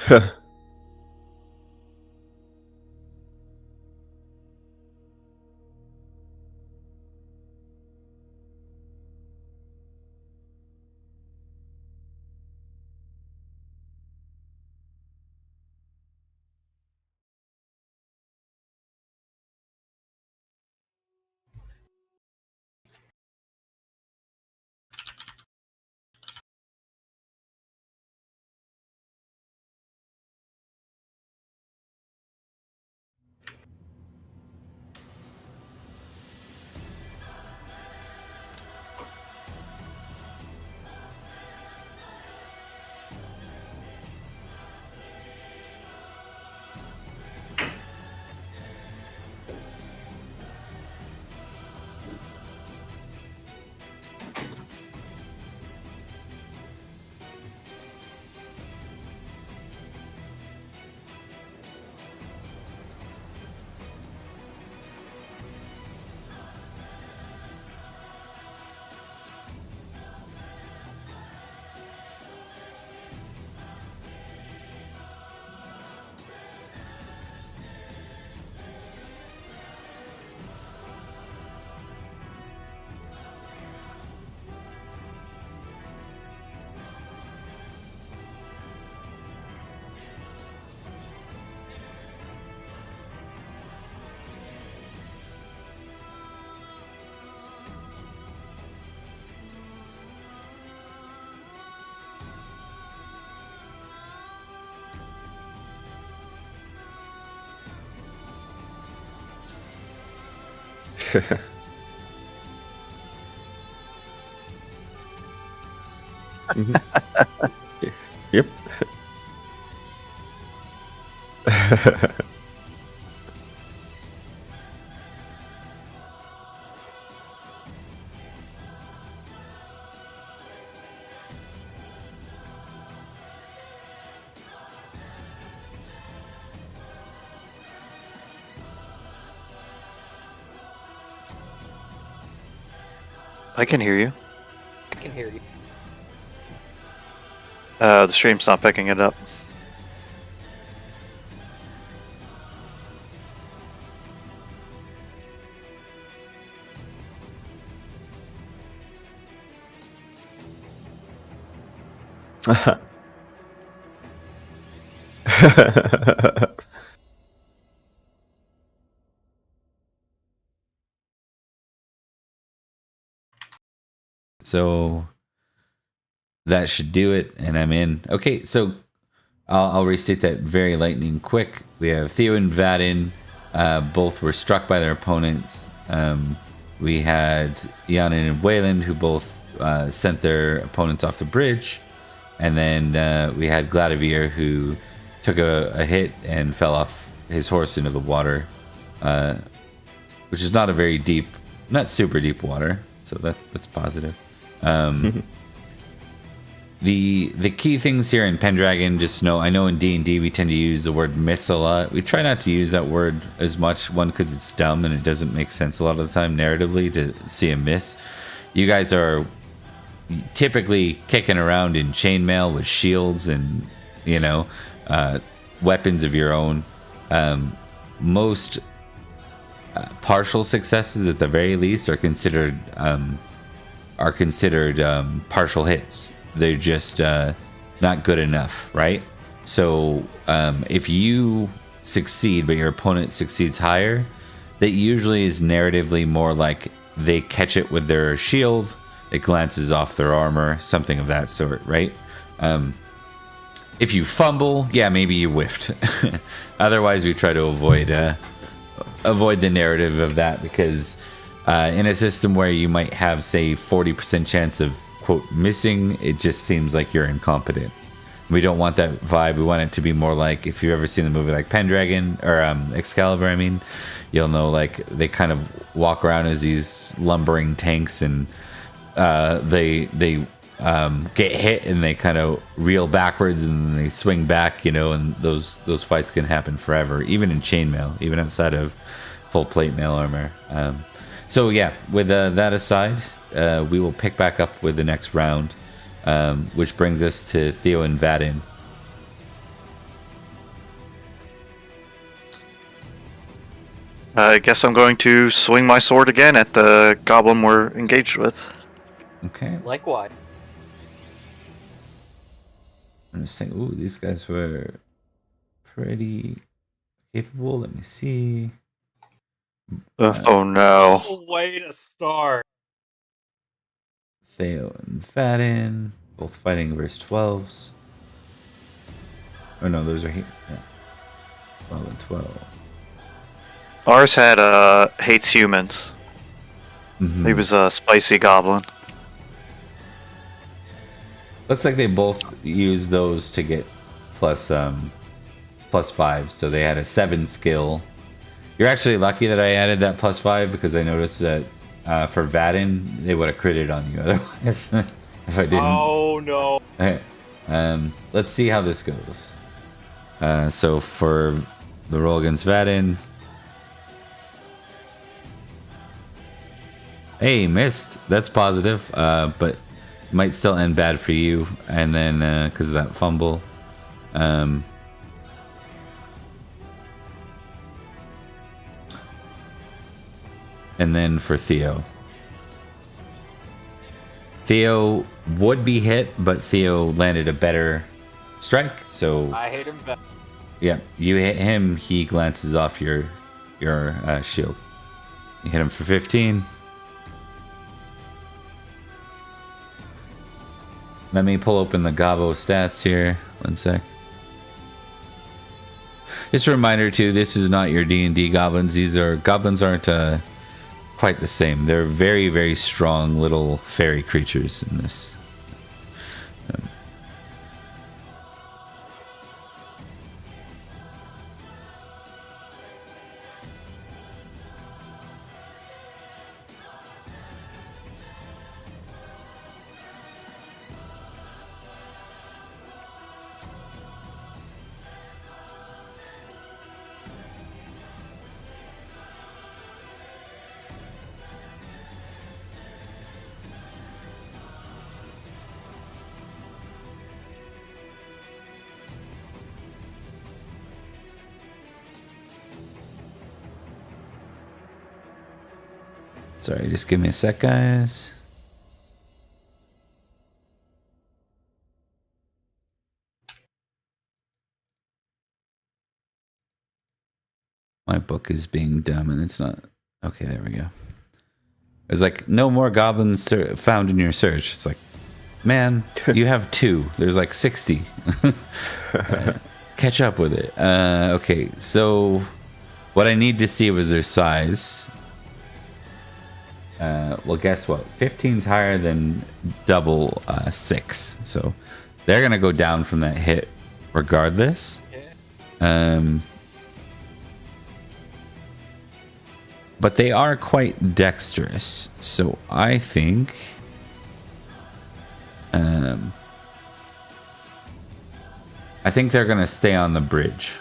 Mhm. Yep. I can hear you. I can hear you. The stream's not picking it up. So that should do it, and I'm in. Okay, so I'll restate that very lightning quick. We have Theo and Vadin. Both were struck by their opponents. We had Yanin and Wayland, who both sent their opponents off the bridge. And then we had Gladivir, who took a hit and fell off his horse into the water, which is not a very deep, not super deep water. So that's positive. The key things here in Pendragon, just know, I know in D&D we tend to use the word miss a lot. We try not to use that word as much, one, because it's dumb and it doesn't make sense a lot of the time narratively to see a miss. You guys are typically kicking around in chainmail with shields and, you know, weapons of your own. Most partial successes, at the very least, are considered partial hits. They're just not good enough, right? So if you succeed but your opponent succeeds higher, that usually is narratively more like they catch it with their shield, it glances off their armor, something of that sort, right? If you fumble, yeah, maybe you whiffed. Otherwise, we try to avoid the narrative of that, because in a system where you might have, say, 40% chance of, quote, missing, it just seems like you're incompetent. We don't want that vibe. We want it to be more like, if you've ever seen the movie like Pendragon, or Excalibur, I mean, you'll know, like, they kind of walk around as these lumbering tanks, and they get hit and they kind of reel backwards and then they swing back, you know, and those fights can happen forever, even in chainmail, even outside of full plate mail armor. So yeah, with that aside, we will pick back up with the next round, which brings us to Theo and Vadin. I guess I'm going to swing my sword again at the goblin we're engaged with. Okay. Likewise. I'm just saying, ooh, these guys were pretty capable. Let me see. Oh no. Way to start. Theo and Fadden, both fighting verse 12s. Oh no, those are here. Yeah. 12 and 12. Ours had hates humans. Mhm. He was a spicy goblin. Looks like they both used those to get plus 5, so they had a 7 skill. You're actually lucky that I added that plus 5 because I noticed that for Vadin they would have critted on you otherwise if I didn't. Oh no. Okay. Let's see how this goes. So for the roll against Vadin, hey, missed. That's positive, but might still end bad for you. And then because of that fumble, and then for Theo would be hit, but Theo landed a better strike. So I hate him better. yeah, you hit him. He glances off your shield. You hit him for 15. Let me pull open the Gabo stats here. 1 sec. Just a reminder too, this is not your D&D goblins. These are goblins aren't quite the same. They're very, very strong little fairy creatures in this. Sorry, just give me a sec, guys. My book is being dumb and it's not. Okay, there we go. There's like no more goblins found in your search. It's like, man, you have 2. There's like 60. Catch up with it. Okay, so what I need to see was their size. Well, guess what? 15's higher than double 6. So they're going to go down from that hit regardless. But they are quite dexterous. So I think... I think they're going to stay on the bridge.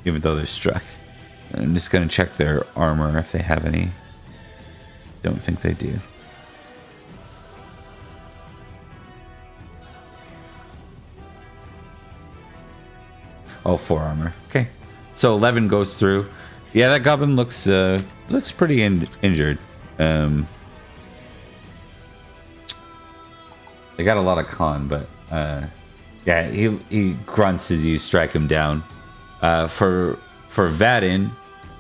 Even though they're struck. I'm just going to check their armor if they have any. Don't think they do. Oh, 4 armor. Okay. So 11 goes through. Yeah, that goblin looks pretty injured. They got a lot of con, but yeah, he grunts as you strike him down. For Vadin,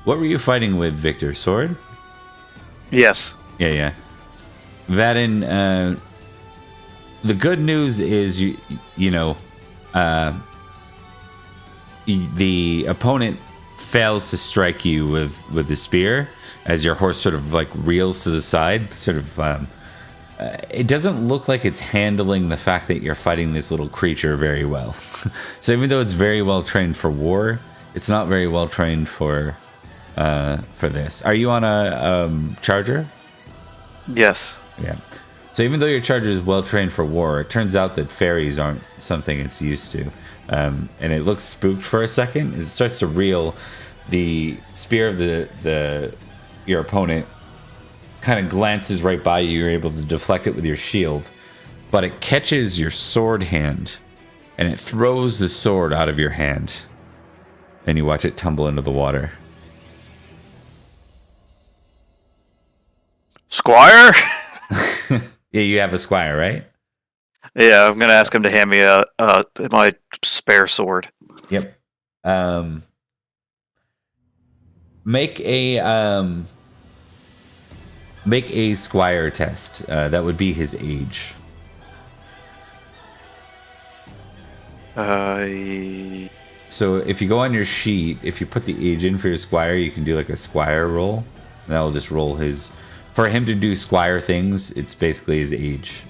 what were you fighting with, Victor? Sword? Yes. Yeah. Vadin, the good news is you know, the opponent fails to strike you with the spear as your horse sort of like reels to the side. Sort of, it doesn't look like it's handling the fact that you're fighting this little creature very well. So even though it's very well trained for war, it's not very well trained for this. Are you on a charger? Yes. Yeah. So even though your charger is well trained for war, it turns out that fairies aren't something it's used to. And it looks spooked for a second as it starts to reel. The spear of your opponent kind of glances right by you. You're able to deflect it with your shield, but it catches your sword hand and it throws the sword out of your hand, and you watch it tumble into the water. squire? Yeah, you have a squire, right? Yeah, I'm gonna ask him to hand me my spare sword. Yep. Make a squire test. That would be his age. So if you go on your sheet, if you put the age in for your squire, you can do like a squire roll. And that will just roll his. For him to do squire things, it's basically his age.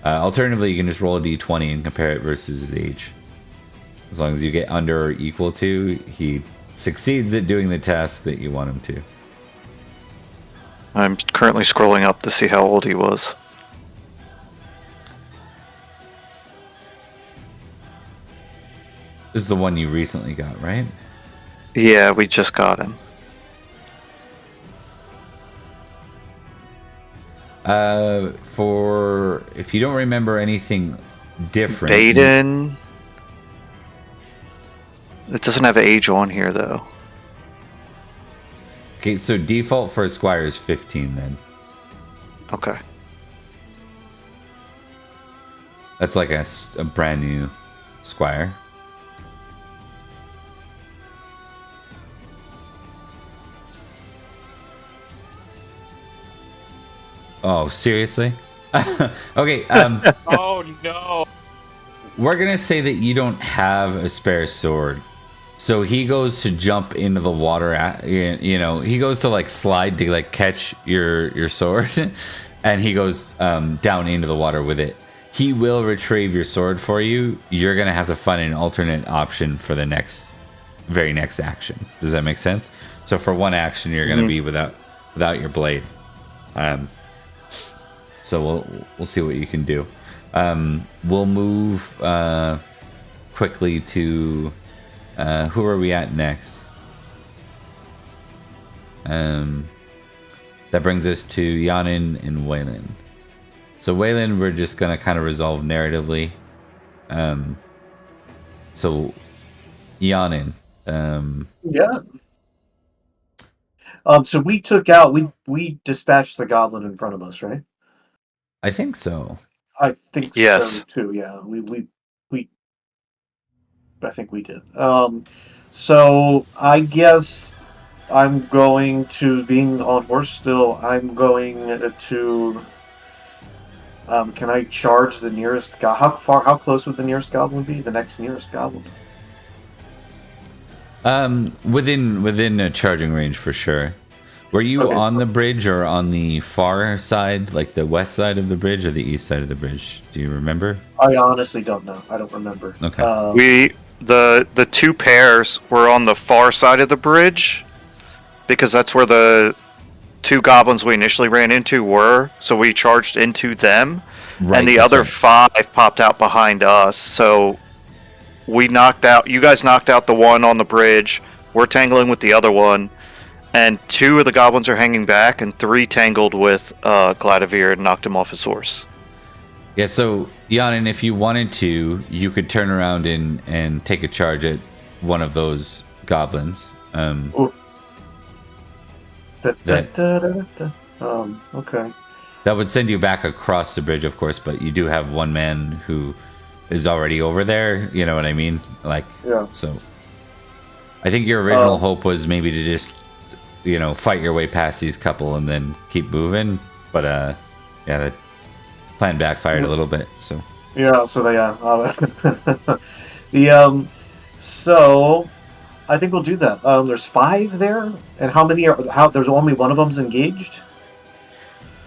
Alternatively, you can just roll a d20 and compare it versus his age. As long as you get under or equal to, he succeeds at doing the task that you want him to. I'm currently scrolling up to see how old he was. This is the one you recently got, right? Yeah, we just got him. For if you don't remember anything different, Baden. It doesn't have age on here though. Okay, so default for a squire is 15 then. Okay. That's like a brand new squire. Oh, seriously? Okay, Oh no. we're gonna say that you don't have a spare sword. So he goes to jump into the water, he goes to like slide to like catch your sword, and he goes down into the water with it. He will retrieve your sword for you. You're gonna have to find an alternate option for the very next action. Does that make sense? So for one action, you're gonna be without your blade. So we'll see what you can do. We'll move quickly to who are we at next? That brings us to Yanin and Waylon. So Waylon, we're just gonna kind of resolve narratively. So Yanin. Yeah. So we took out. We dispatched the goblin in front of us, right? I think so. I think Yes. so too. Yeah. We. I think we did. So I guess I'm going to, being on horse still, I'm going to. Can I charge the nearest how close would the nearest goblin be? The next nearest goblin. Within a charging range for sure. Were you Okay, on so- the bridge or on the far side, like the west side of the bridge or the east side of the bridge? Do you remember? I honestly don't know. I don't remember. Okay. The two pairs were on the far side of the bridge because that's where the two goblins we initially ran into were. So we charged into them, Right, and the that's other right. 5 popped out behind us. So we knocked out. You guys knocked out the one on the bridge. We're tangling with the other one, and 2 of the goblins are hanging back, and 3 tangled with Gladivir and knocked him off his horse. Yeah, so Yanin, if you wanted to, you could turn around and take a charge at one of those goblins. Okay. That would send you back across the bridge, of course, but you do have one man who is already over there. You know what I mean? Like, Yeah. so I think your original hope was maybe to just, fight your way past these couple and then keep moving. But yeah, that plan backfired a little bit. So Yeah. So so I think we'll do that. There's 5 there, and how many are? There's only one of them's engaged.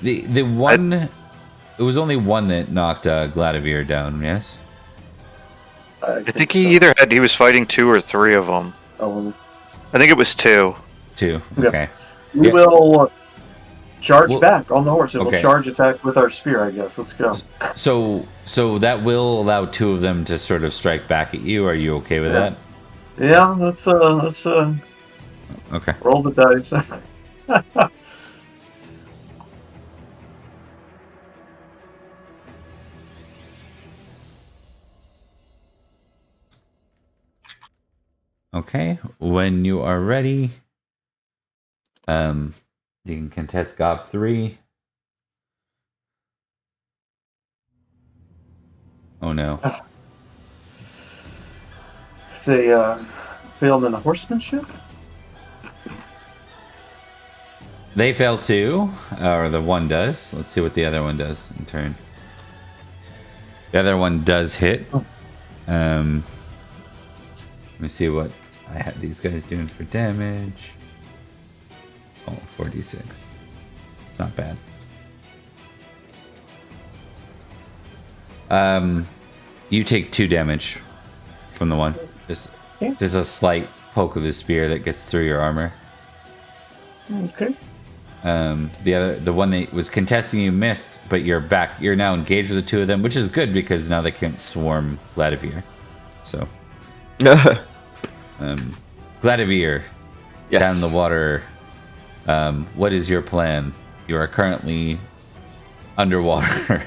the one, it was only one that knocked Gladivir down. Yes. I think he was fighting 2 or 3 of them. Oh, I think it was 2. Two. Yeah. Okay. we Yeah. will charge Well, back on the horse, and okay. we'll charge attack with our spear. I guess. Let's go. So that will allow 2 of them to sort of strike back at you. Are you okay with that? Yeah. Let's Okay. roll the dice. Okay. When you are ready, you can contest Gob 3. Oh no. They failed in the horsemanship. They fail too, or the one does. Let's see what the other one does in turn. The other one does hit. Let me see what I had these guys doing for damage. Oh, 4d6. It's not bad. You take 2 damage from the one. Just a slight poke of the spear that gets through your armor. Okay. The one that was contesting you missed, but you're back. You're now engaged with the 2 of them, which is good because now they can't swarm Gladivir. So, Gladivir, Yes. down in the water. What is your plan? You are currently underwater.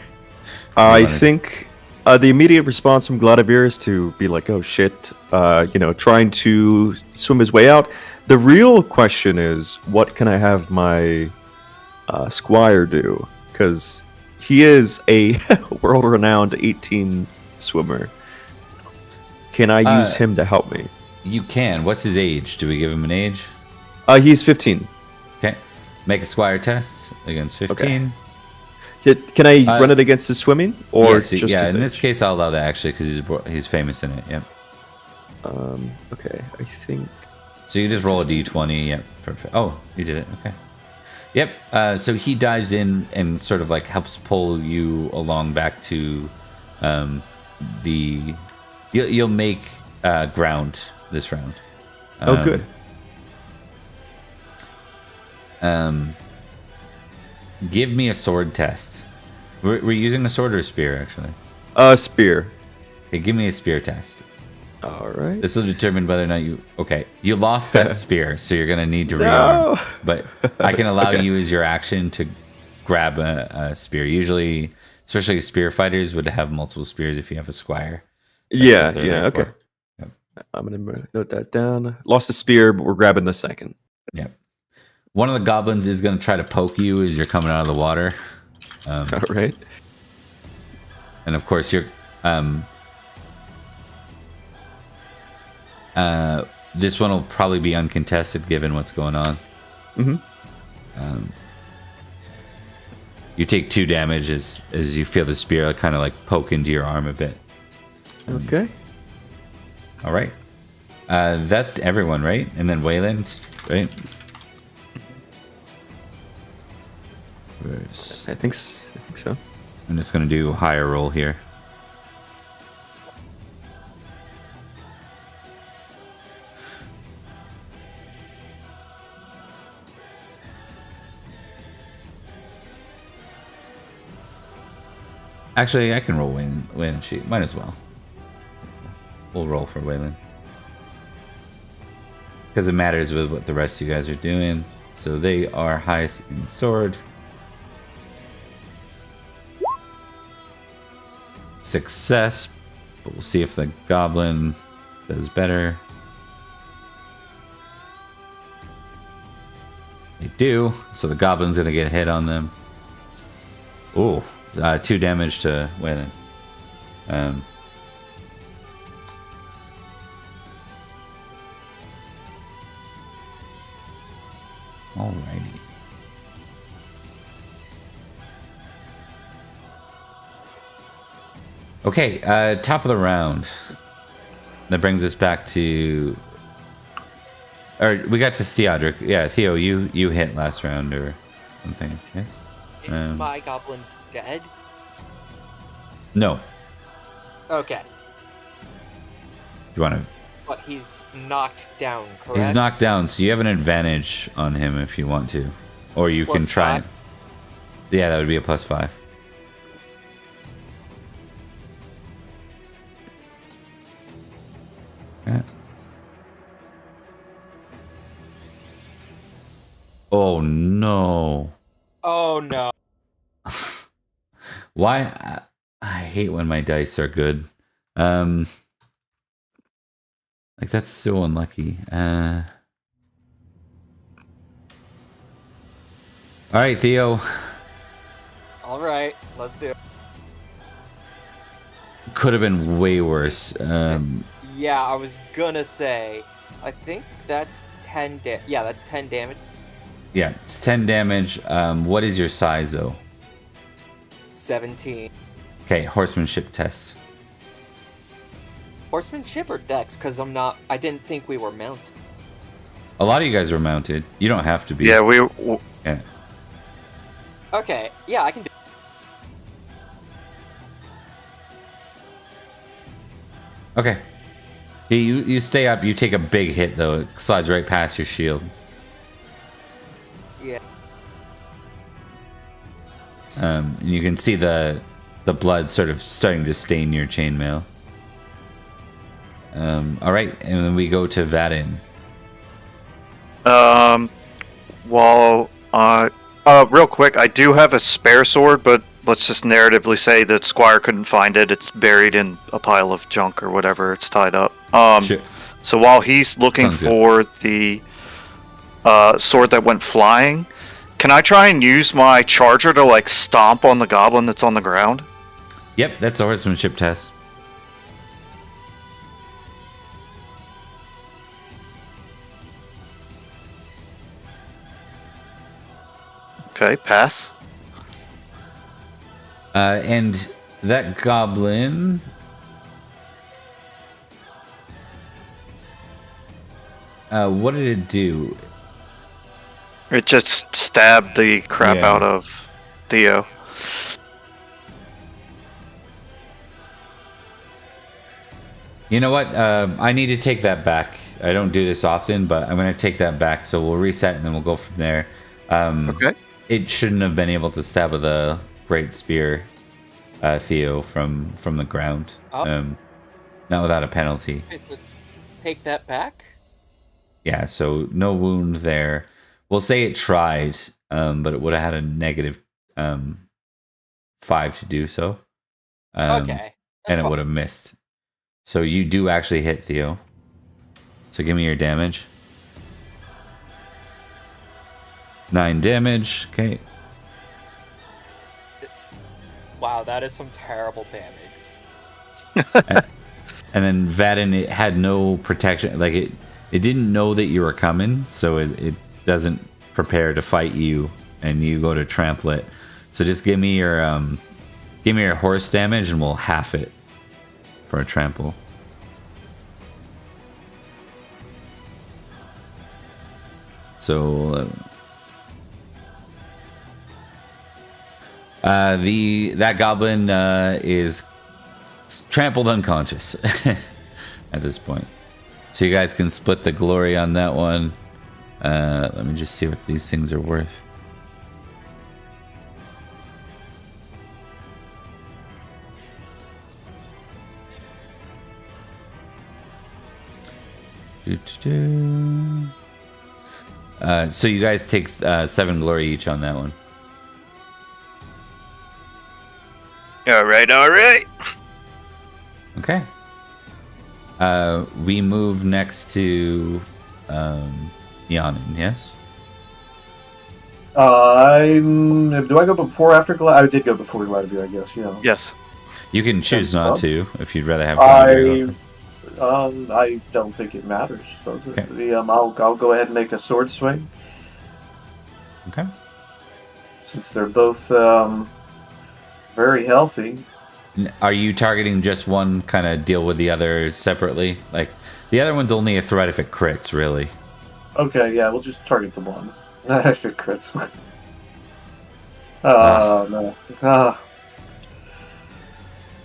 I think the immediate response from Gladivir is to be like, "Oh shit," trying to swim his way out. The real question is, what can I have my squire do? Because he is a world-renowned 18 swimmer. Can I use him to help me? You can. What's his age? Do we give him an age? He's 15. Okay. Make a squire test against 15. Can I run it against his swimming, or Yes, just yeah? his In age? this case, I'll allow that actually because he's famous in it. Yep. Okay, I think. So you just roll a d20. Yep. Perfect. Oh, you did it. Okay. Yep. So he dives in and sort of like helps pull you along back to the. You'll make ground this round. Oh, good. Give me a sword test. We're using a sword or a spear, actually. Spear. Okay, give me a spear test. All right. This will determine whether or not you... Okay, you lost that spear, so you're going to need to rearm. No. But I can allow you as your action to grab a spear. Usually, especially spear fighters would have multiple spears if you have a squire. That's Yeah, what they're there okay. for. Yep. I'm going to note that down. Lost a spear, but we're grabbing the second. Yep. One of the goblins is going to try to poke you as you're coming out of the water. All right. And of course, you're... this one will probably be uncontested given what's going on. Mm-hmm. You take 2 damage as you feel the spear kind of like poke into your arm a bit. Okay. All right. That's everyone, right? And then Wayland, right? I think so. I'm just going to do higher roll here. Actually, I can roll Wayland sheet. Might as well. We'll roll for Wayland. Because it matters with what the rest of you guys are doing. So they are highest in sword. Success. But we'll see if the goblin does better. They do. So the goblin's going to get hit on them. Ooh. 2 damage to Wayland. Alrighty. Okay, top of the round. That brings us back to... Or we got to Theodric. Yeah, Theo, you hit last round or something. Yes? Is my goblin dead? No. Okay. You want to... But he's knocked down, correct? He's knocked down, so you have an advantage on him if you want to. Or you can try... +5? Yeah, that would be a +5. Yeah. Oh no. Oh no. Why? I hate when my dice are good. Like that's so unlucky. All right, Theo. Alright, let's do it. could have been way worse. Yeah, I was gonna say. I think that's 10 yeah, that's 10 damage. Yeah, it's 10 damage. What is your size, though? 17. Okay, horsemanship test. Horsemanship or dex? Because I didn't think we were mounted. A lot of you guys were mounted. You don't have to be. Yeah, Yeah. Okay, yeah, I can do. Okay. Yeah, you stay up. You take a big hit, though. It slides right past your shield. Yeah. And you can see the blood sort of starting to stain your chainmail. All right, and then we go to Vadin. Real quick, I do have a spare sword, but let's just narratively say that Squire couldn't find it. It's buried in a pile of junk or whatever. It's tied up. Sure. So while he's looking Sounds good. for the sword that went flying, can I try and use my charger to like stomp on the goblin that's on the ground? Yep, that's a horsemanship test. Okay, pass. And that goblin... what did it do? It just stabbed the crap Yeah. out of Theo. You know what? I need to take that back. I don't do this often, but I'm going to take that back. So we'll reset and then we'll go from there. Okay. It shouldn't have been able to stab with a great spear, Theo, from the ground. Oh. Not without a penalty. Okay, so take that back. Yeah, so no wound there. We'll say it tried, but it would have had a negative 5 to do so. Okay. And it would have missed. So you do actually hit, Theo. So give me your damage. 9 damage. Okay. Wow, that is some terrible damage. And then Vadin, it had no protection. Like it didn't know that you were coming, so it doesn't prepare to fight you, and you go to trample it. So just give me your horse damage, and we'll half it for a trample. So that goblin is trampled unconscious at this point. So you guys can split the glory on that one. Let me just see what these things are worth. So you guys take 7 glory each on that one. All right. Okay. We move next to Yanin, yes? Do I go before or after Glad? I did go before Gladivir, I guess. Yeah. Yes. You can choose not to if you'd rather have. I don't think it matters. Does it? Okay. I'll go ahead and make a sword swing Okay. since they're both very healthy. Are you targeting just one? Kind of deal with the other separately. Like the other one's only a threat if it crits, really. Okay, yeah, we'll just target the one. If it crits. No.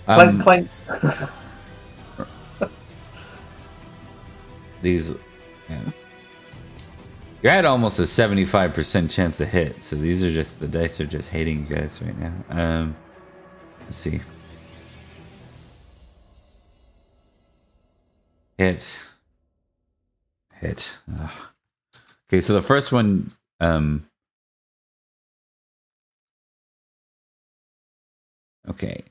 Clank, clank. These. Yeah. You're at almost a 75% chance to hit, so these are just the dice are just hating you guys right now. Let's see. Hit. Ugh. Okay, so the first one, okay,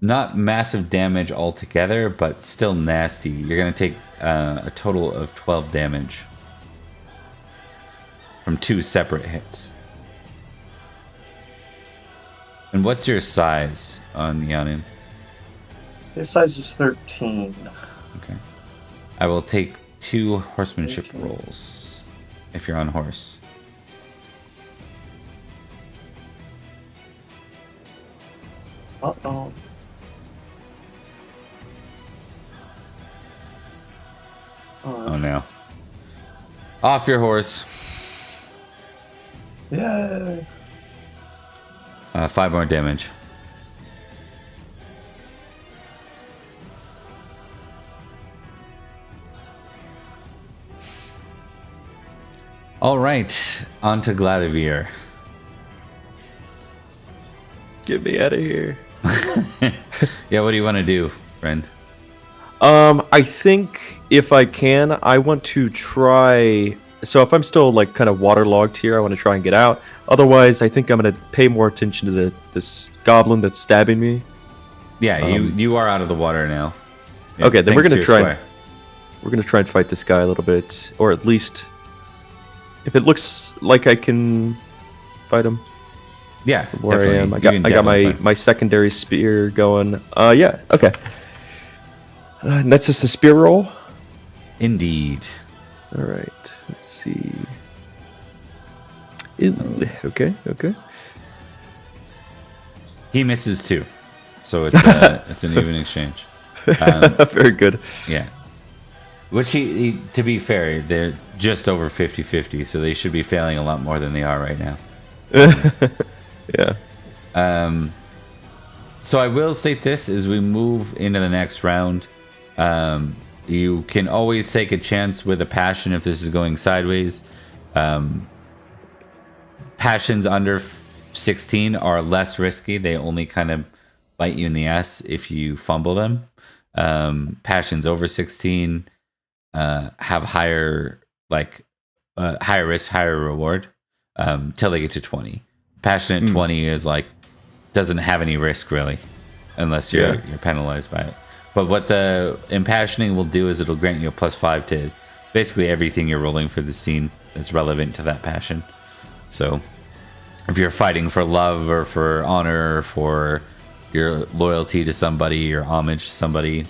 not massive damage altogether, but still nasty. You're gonna take a total of 12 damage from 2 separate hits. And what's your size on Yanin? His size is 13. Okay. I will take 2 horsemanship rolls if you're on horse. Uh-oh. Oh no. Off your horse. Yay! 5 more damage. All right, on to Gladivir. Get me out of here. Yeah, what do you want to do, friend? I think if I can, I want to try. So if I'm still like kind of waterlogged here, I want to try and get out. Otherwise, I think I'm gonna pay more attention to this goblin that's stabbing me. Yeah, you are out of the water now. Okay, then we're Thanks gonna to try. your We're gonna try and fight this guy a little bit, or at least if it looks like I can fight him. Yeah, From where I definitely. am. You I can got definitely my fight. my secondary spear going. Yeah, okay. And that's just a spear roll. Indeed. All right. Let's see. Ew, okay. He misses too, so it's an even exchange. Very good. Yeah. Which he to be fair, they're just over 50-50, so they should be failing a lot more than they are right now. Yeah. So I will state this as we move into the next round. You can always take a chance with a passion if this is going sideways. Passions under 16 are less risky. They only kind of bite you in the ass if you fumble them. Passions over 16 have higher risk, higher reward till they get to 20. Passion at 20 is like doesn't have any risk really, unless you're penalized by it. But what the impassioning will do is it'll grant you a +5 to basically everything you're rolling for the scene that's relevant to that passion. So if you're fighting for love or for honor or for your loyalty to somebody, your homage to somebody,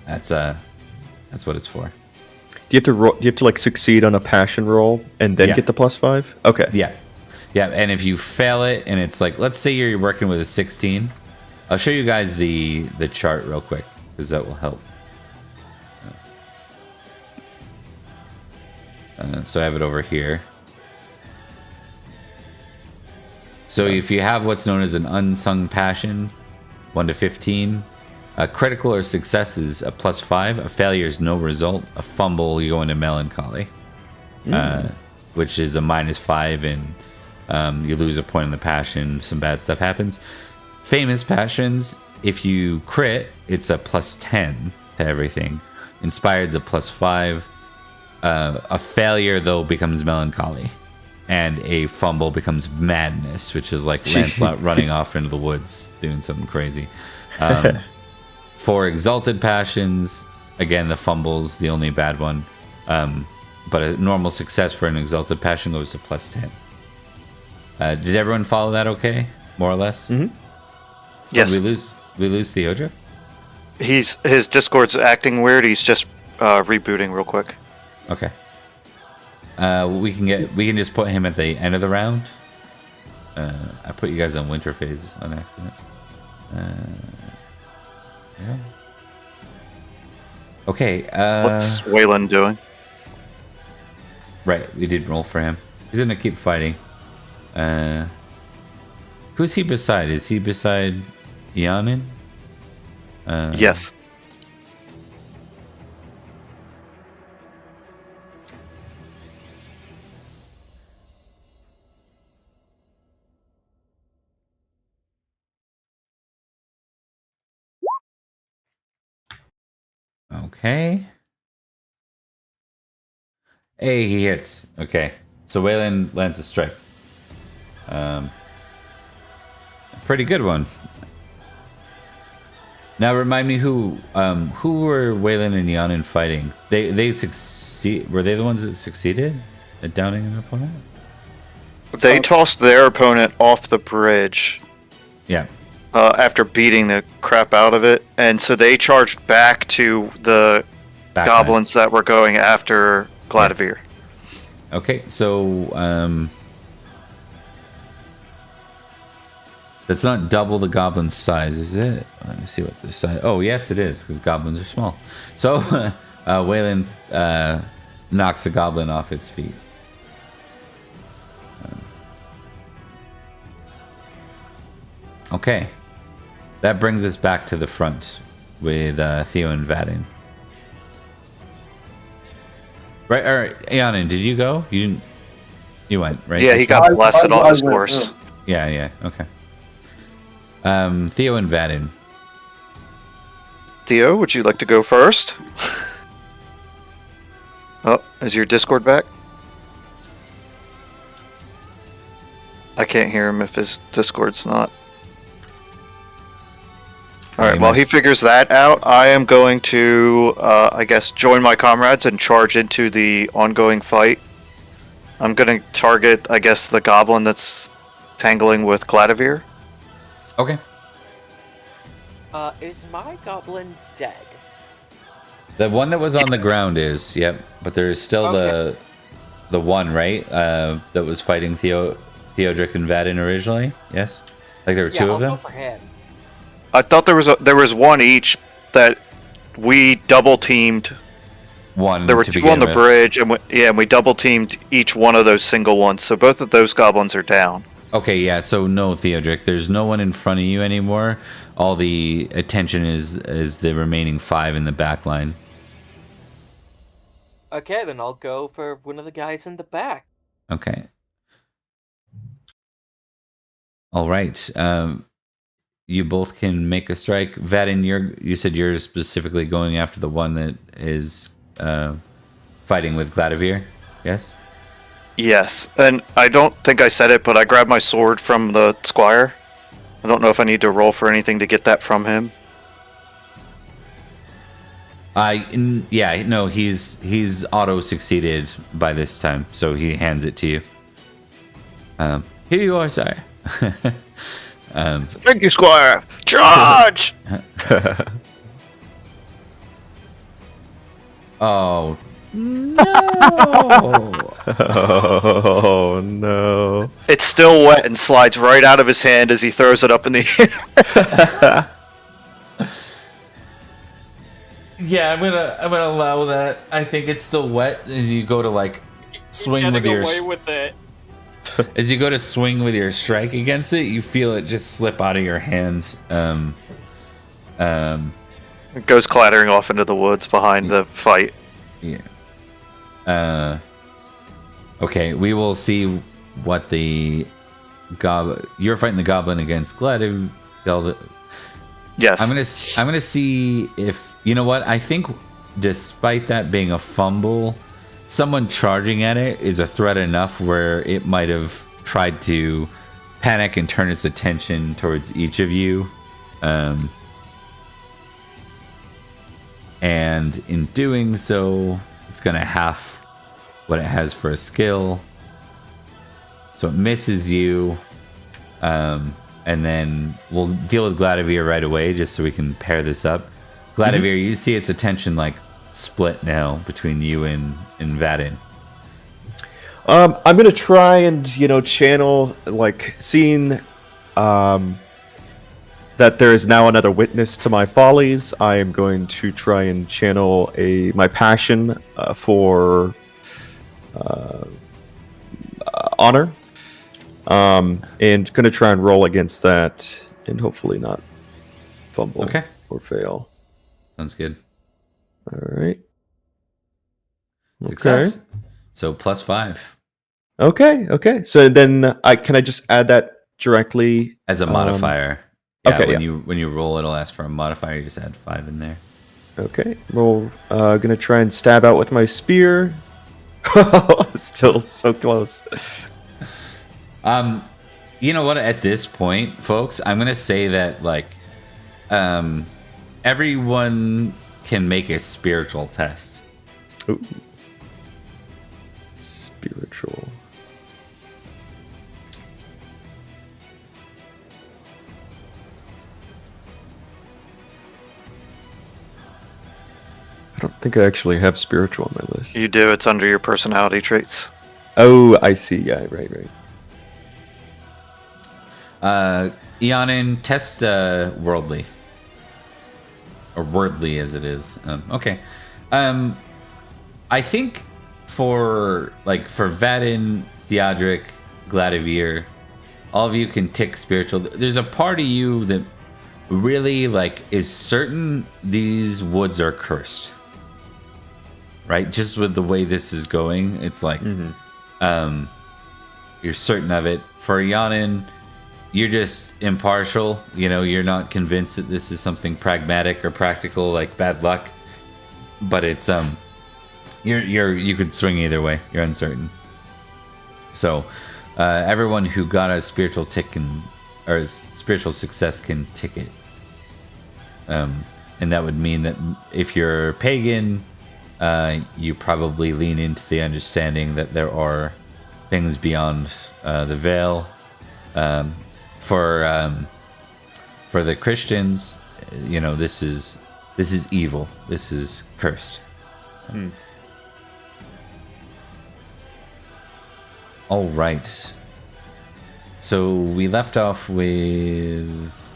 that's what it's for. Do you have to like succeed on a passion roll and then Yeah. get the +5? Okay. Yeah, and if you fail it and it's like, let's say you're working with a 16, I'll show you guys the chart real quick because that will help. So I have it over here. So if you have what's known as an unsung passion, 1 to 15, a critical or success is a +5, a failure is no result, a fumble you go into melancholy, which is a -5, and you lose a point in the passion, some bad stuff happens. Famous passions, if you crit, it's a +10 to everything. Inspired's a +5. A failure, though, becomes melancholy. And a fumble becomes madness, which is like Lancelot running off into the woods doing something crazy. For exalted passions, again, the fumble's the only bad one. But a normal success for an exalted passion goes to +10. Did everyone follow that okay? More or less? Mm-hmm. Yes. We lose Theodra? His Discord's acting weird. He's just rebooting real quick. Okay. We can just put him at the end of the round. I put you guys on winter phase on accident. Yeah. Okay. What's Waylon doing? Right, we did roll for him. He's gonna keep fighting. Who's he beside? Is he beside Yanin? Yes. Okay. Hey, he hits. Okay. So Waylon lands a strike. A pretty good one. Now remind me who were Waylon and Yanin fighting? They succeed. Were they the ones that succeeded at downing an opponent? They tossed their opponent off the bridge. Yeah. after beating the crap out of it, and so they charged back to the goblins that were going after Gladivir. Okay, so that's not double the goblin's size, is it? Let me see what the size. Oh, yes, it is, because goblins are small. So Wayland knocks the goblin off its feet. Okay, that brings us back to the front with Theo and Vadin. Right, all right, Eonin, did you go? You didn't. You went, right? Yeah, he got blasted off his horse. Yeah, okay. Theo and Vadin. Theo, would you like to go first? Oh, is your Discord back? I can't hear him if his Discord's not. Alright, while he figures that out, I am going to, I guess, join my comrades and charge into the ongoing fight. I'm going to target, I guess, the goblin that's tangling with Gladivir. Okay. Is my goblin dead? The one that was on the ground is, yep. But there's still the one, right? That was fighting Theodric and Vadin originally. Yes, like there were two of them. I'll go for him. I thought there was one each that we double teamed. One. There were two on the bridge, and we double teamed each one of those single ones. So both of those goblins are down. Okay, yeah. So no, Theodric, there's no one in front of you anymore. All the attention is the remaining 5 in the back line. Okay, then I'll go for one of the guys in the back. Okay. All right. You both can make a strike. Vadin, you said you're specifically going after the one that is fighting with Gladivir, yes? Yes, and I don't think I said it, but I grabbed my sword from the squire. I don't know if I need to roll for anything to get that from him. Yeah, no, he's auto succeeded by this time, so he hands it to you. Here you are, sire. Thank you, squire. Charge! Oh no! Oh no! It's still wet and slides right out of his hand as he throws it up in the air. Yeah, I'm gonna allow that. I think it's still wet as you go to like swing with your. Away with it. As you go to swing with your strike against it, you feel it just slip out of your hand. It goes clattering off into the woods behind the fight. Yeah. Okay, we will see what the goblin. You're fighting the goblin against Gladiv. Yes. I'm gonna see if you know what I think. Despite that being a fumble, someone charging at it is a threat enough where it might have tried to panic and turn its attention towards each of you. And in doing so, it's going to half what it has for a skill. So it misses you. And then we'll deal with Gladivir right away just so we can pair this up. Gladivir, you see its attention like split now between you and Vadin. I'm gonna try and channel, like, seeing that there is now another witness to my follies. I am going to try and channel my passion for honor, and gonna try and roll against that and hopefully not fumble or fail. Sounds good. All right. Success. So +5. Okay. So then can I just add that directly as a modifier? Yeah, okay. When you roll, it'll ask for a modifier. You just add 5 in there. Okay. Roll. Gonna try and stab out with my spear. Still so close. You know what? At this point, folks, I'm gonna say that everyone can make a spiritual test. Ooh. Spiritual. I don't think I actually have spiritual on my list. You do. It's under your personality traits. Oh, I see. Yeah, right. Eonin, test worldly. Or wordly as it is. Okay. I think for Vadin, Theodric, Gladivir, all of you can tick spiritual. There's a part of you that really is certain these woods are cursed. Right? Just with the way this is going, it's like you're certain of it. For Eonin, you're just impartial. You're not convinced that this is something pragmatic or practical, like bad luck. But it's you could swing either way. You're uncertain. So everyone who got a spiritual tick or spiritual success can tick it. And that would mean that if you're pagan, you probably lean into the understanding that there are things beyond the Vale. For the Christians, this is evil. This is cursed. All right. So we left off with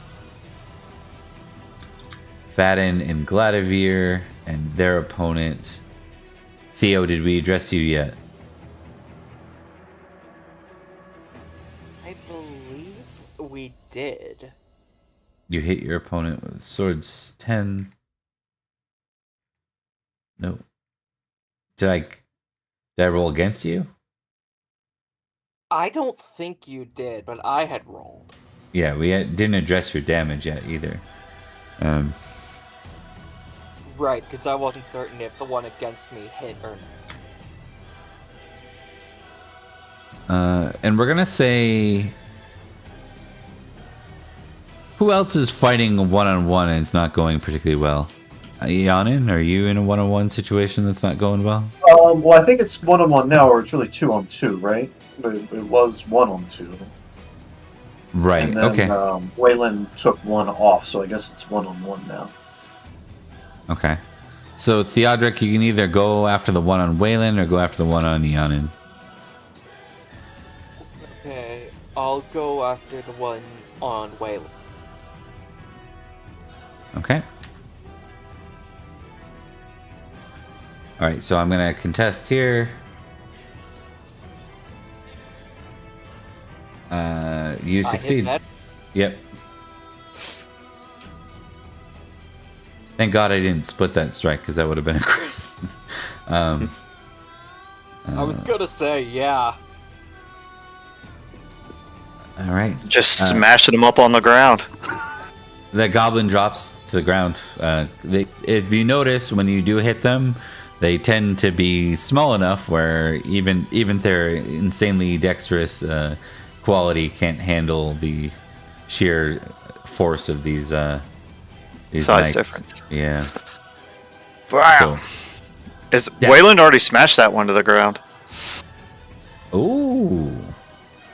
Vadin and Gladivir and their opponent. Theo, did we address you yet? I believe we did. You hit your opponent with swords 10. No. Did I roll against you? I don't think you did, but I had rolled. Yeah, we didn't address your damage yet either. Right, because I wasn't certain if the one against me hit or not. And we're gonna say, who else is fighting one-on-one and it's not going particularly well? Eonin, are you in a one-on-one situation that's not going well? Well, I think it's 1-on-1 now, or it's really 2-on-2, right? It was 1-on-2. Right. And then, Okay. Waylon took one off, so I guess it's 1-on-1 now. Okay. So Theodric, you can either go after the one on Waylon or go after the one on Eonin. Okay, I'll go after the one on Waylon. Okay. All right. So I'm gonna contest here. You succeed. Yep. Thank God I didn't split that strike, because that would have been a crit. I was gonna say, yeah. All right. Just smashing them up on the ground. The goblin drops to the ground. If you notice, when you do hit them, they tend to be small enough where even their insanely dexterous quality can't handle the sheer force of these Size knights. difference. Yeah. Wow. Wayland already smashed that one to the ground? Oh,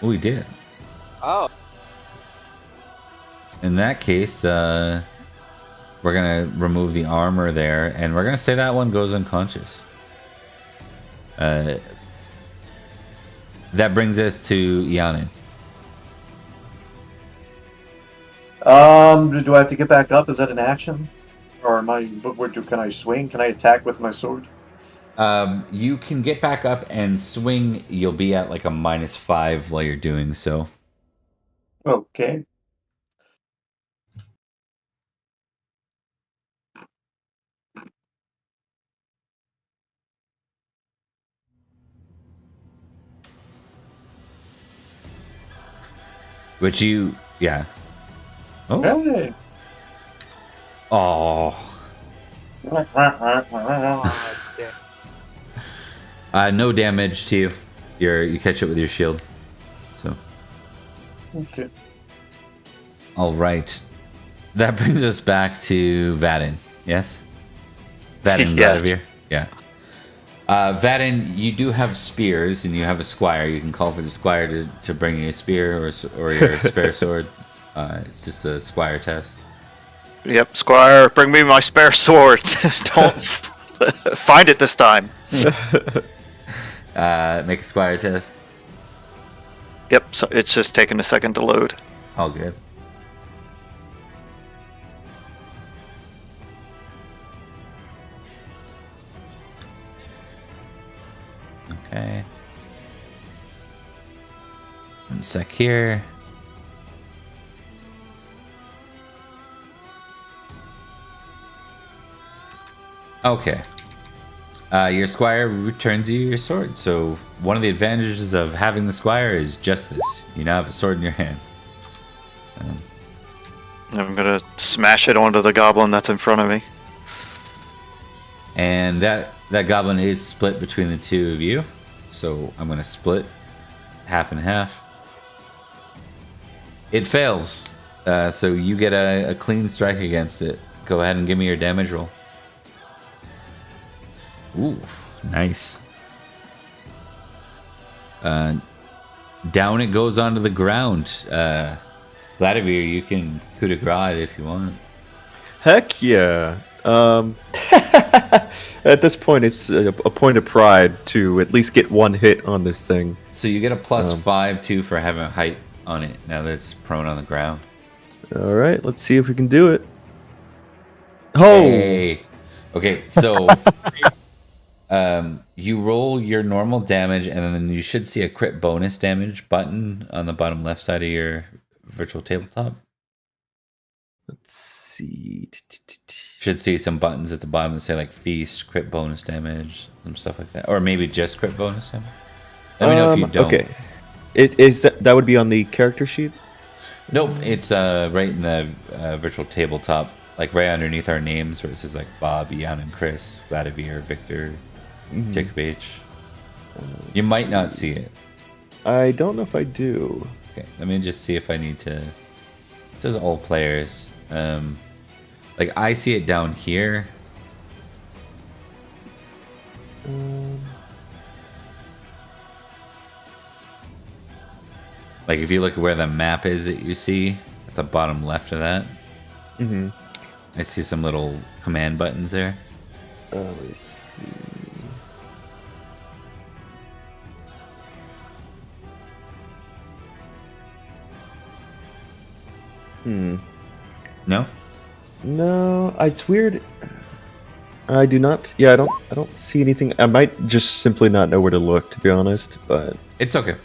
we did. Oh. In that case, we're gonna remove the armor there, and we're gonna say that one goes unconscious. That brings us to Eonin. Do I have to get back up? Is that an action? Or am I? Can I swing? Can I attack with my sword? You can get back up and swing. You'll be at like a -5 while you're doing so. Okay. Which yeah. Oh. Hey. Oh. No damage to you. You catch it with your shield. So. Okay. All right. That brings us back to Vadin. Yes. Vadin, Yes. Gladivir. Yeah. Vadin, you do have spears, and you have a squire. You can call for the squire to bring you a spear or your spare sword. It's just a squire test. Yep, Squire, bring me my spare sword. Don't Find it this time. Make a squire test. Yep, so it's just taking a second to load. All good. Okay. 1 sec here. Okay. Your squire returns you your sword. So one of the advantages of having the squire is just this. You now have a sword in your hand. I'm gonna smash it onto the goblin that's in front of me. And that goblin is split between the two of you. So I'm going to split half and half. It fails. So you get a clean strike against it. Go ahead and give me your damage roll. Ooh, nice. Down it goes onto the ground. Vladimir, you can coup de grace if you want. Heck yeah. At this point, it's a point of pride to at least get one hit on this thing. So you get a +5 too for having a height on it now that it's prone on the ground. All right, let's see if we can do it. Oh, Hey. Okay, so you roll your normal damage, and then you should see a crit bonus damage button on the bottom left side of your virtual tabletop. let's see. Should see some buttons at the bottom that say like feast, crit bonus damage, some stuff like that, or maybe just crit bonus damage. Let me know if you don't. Okay, it is that would be on the character sheet. Nope, it's right in the virtual tabletop, like right underneath our names, where it says like Bob, Ian, and Chris, Vladimir, Victor, Jacob H. You might not see it. I don't know if I do. Okay, let me just see if I need to. It says all players. Like I see it down here. Like if you look at where the map is that you see at the bottom left of that, I see some little command buttons there. Let me see. No? No, it's weird. I do not. Yeah, I don't see anything. I might just simply not know where to look, to be honest. But It's okay.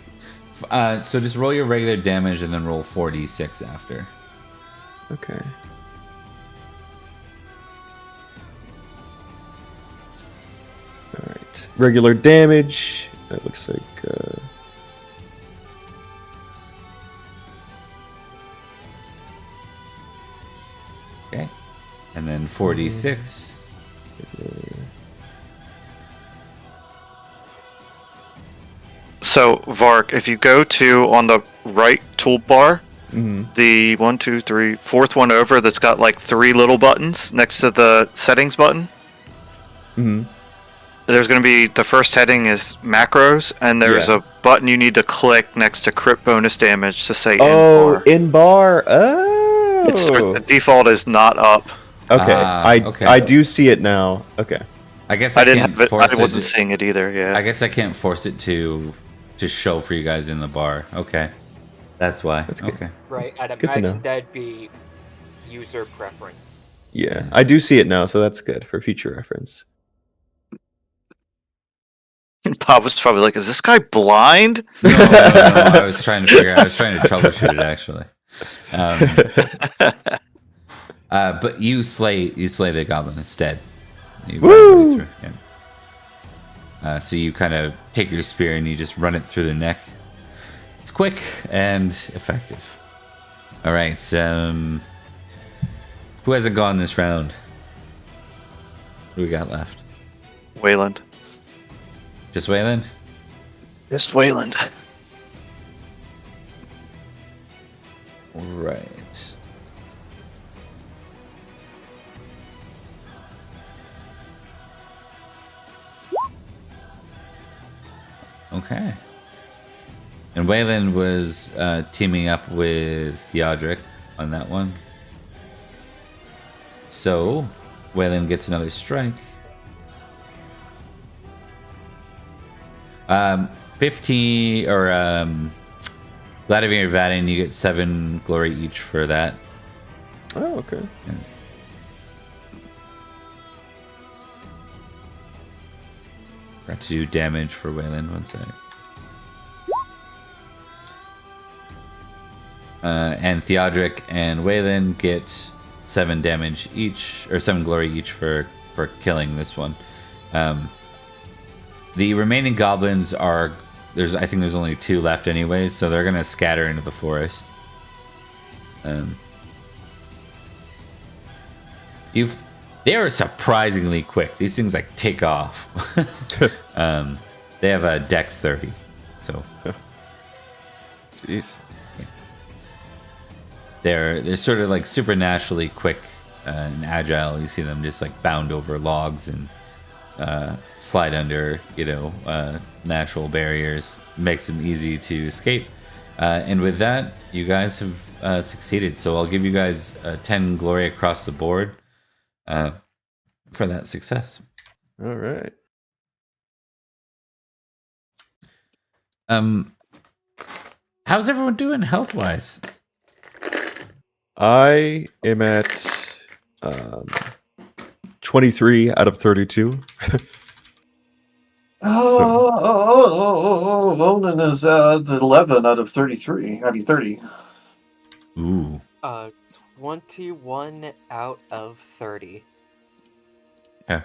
So just roll your regular damage and then roll 4d6 after. okay. All right. Regular damage. That looks like. Okay. And then 4d6. So, Vark, if you go to on the right toolbar, the 1, 2, 3, fourth one over that's got like 3 little buttons next to the settings button. There's going to be the first heading is macros, and there's a button you need to click next to crit bonus damage to say in bar. In bar. Oh. The default is not up. Okay. Okay. I do see it now. Okay. I guess I didn't can't have it. force I wasn't seeing it either. Yeah. I guess I can't force it to show for you guys in the bar. Okay. That's why. That's good. Okay. Right, I'd Good to know. imagine that'd be user preference. Yeah, I do see it now, so that's good for future reference. Bob was probably like, "Is this guy blind?" No. I was trying to troubleshoot it actually. But you slay the goblin instead. You run Woo! right through, yeah. So you kind of take your spear and you just run it through the neck. It's quick and effective. All right. Who hasn't gone this round? What do we got left? Wayland. Just Wayland? Just Wayland. Right. Okay. And Wayland was teaming up with Yadrik on that one. So, Wayland gets another strike. 15 or Vladimir Vadin, you get 7 glory each for that. Oh, okay. Yeah. Got to do damage for Wayland. 1 sec. And Theodric and Wayland get 7 damage each, or 7 glory each for killing this one. The remaining goblins are I think there's only 2 left anyways, so they're gonna scatter into the forest. They are surprisingly quick. These things like take off. They have a Dex 30, so Jeez. they're sort of like supernaturally quick and agile. You see them just like bound over logs and slide under, natural barriers. Makes them easy to escape. And with that, you guys have succeeded. So I'll give you guys 10 glory across the board for that success. All right. How's everyone doing health-wise? I am at 23 out of 32. Lonan is at 11 out of 33. How do you 30? Ooh. 21 out of 30.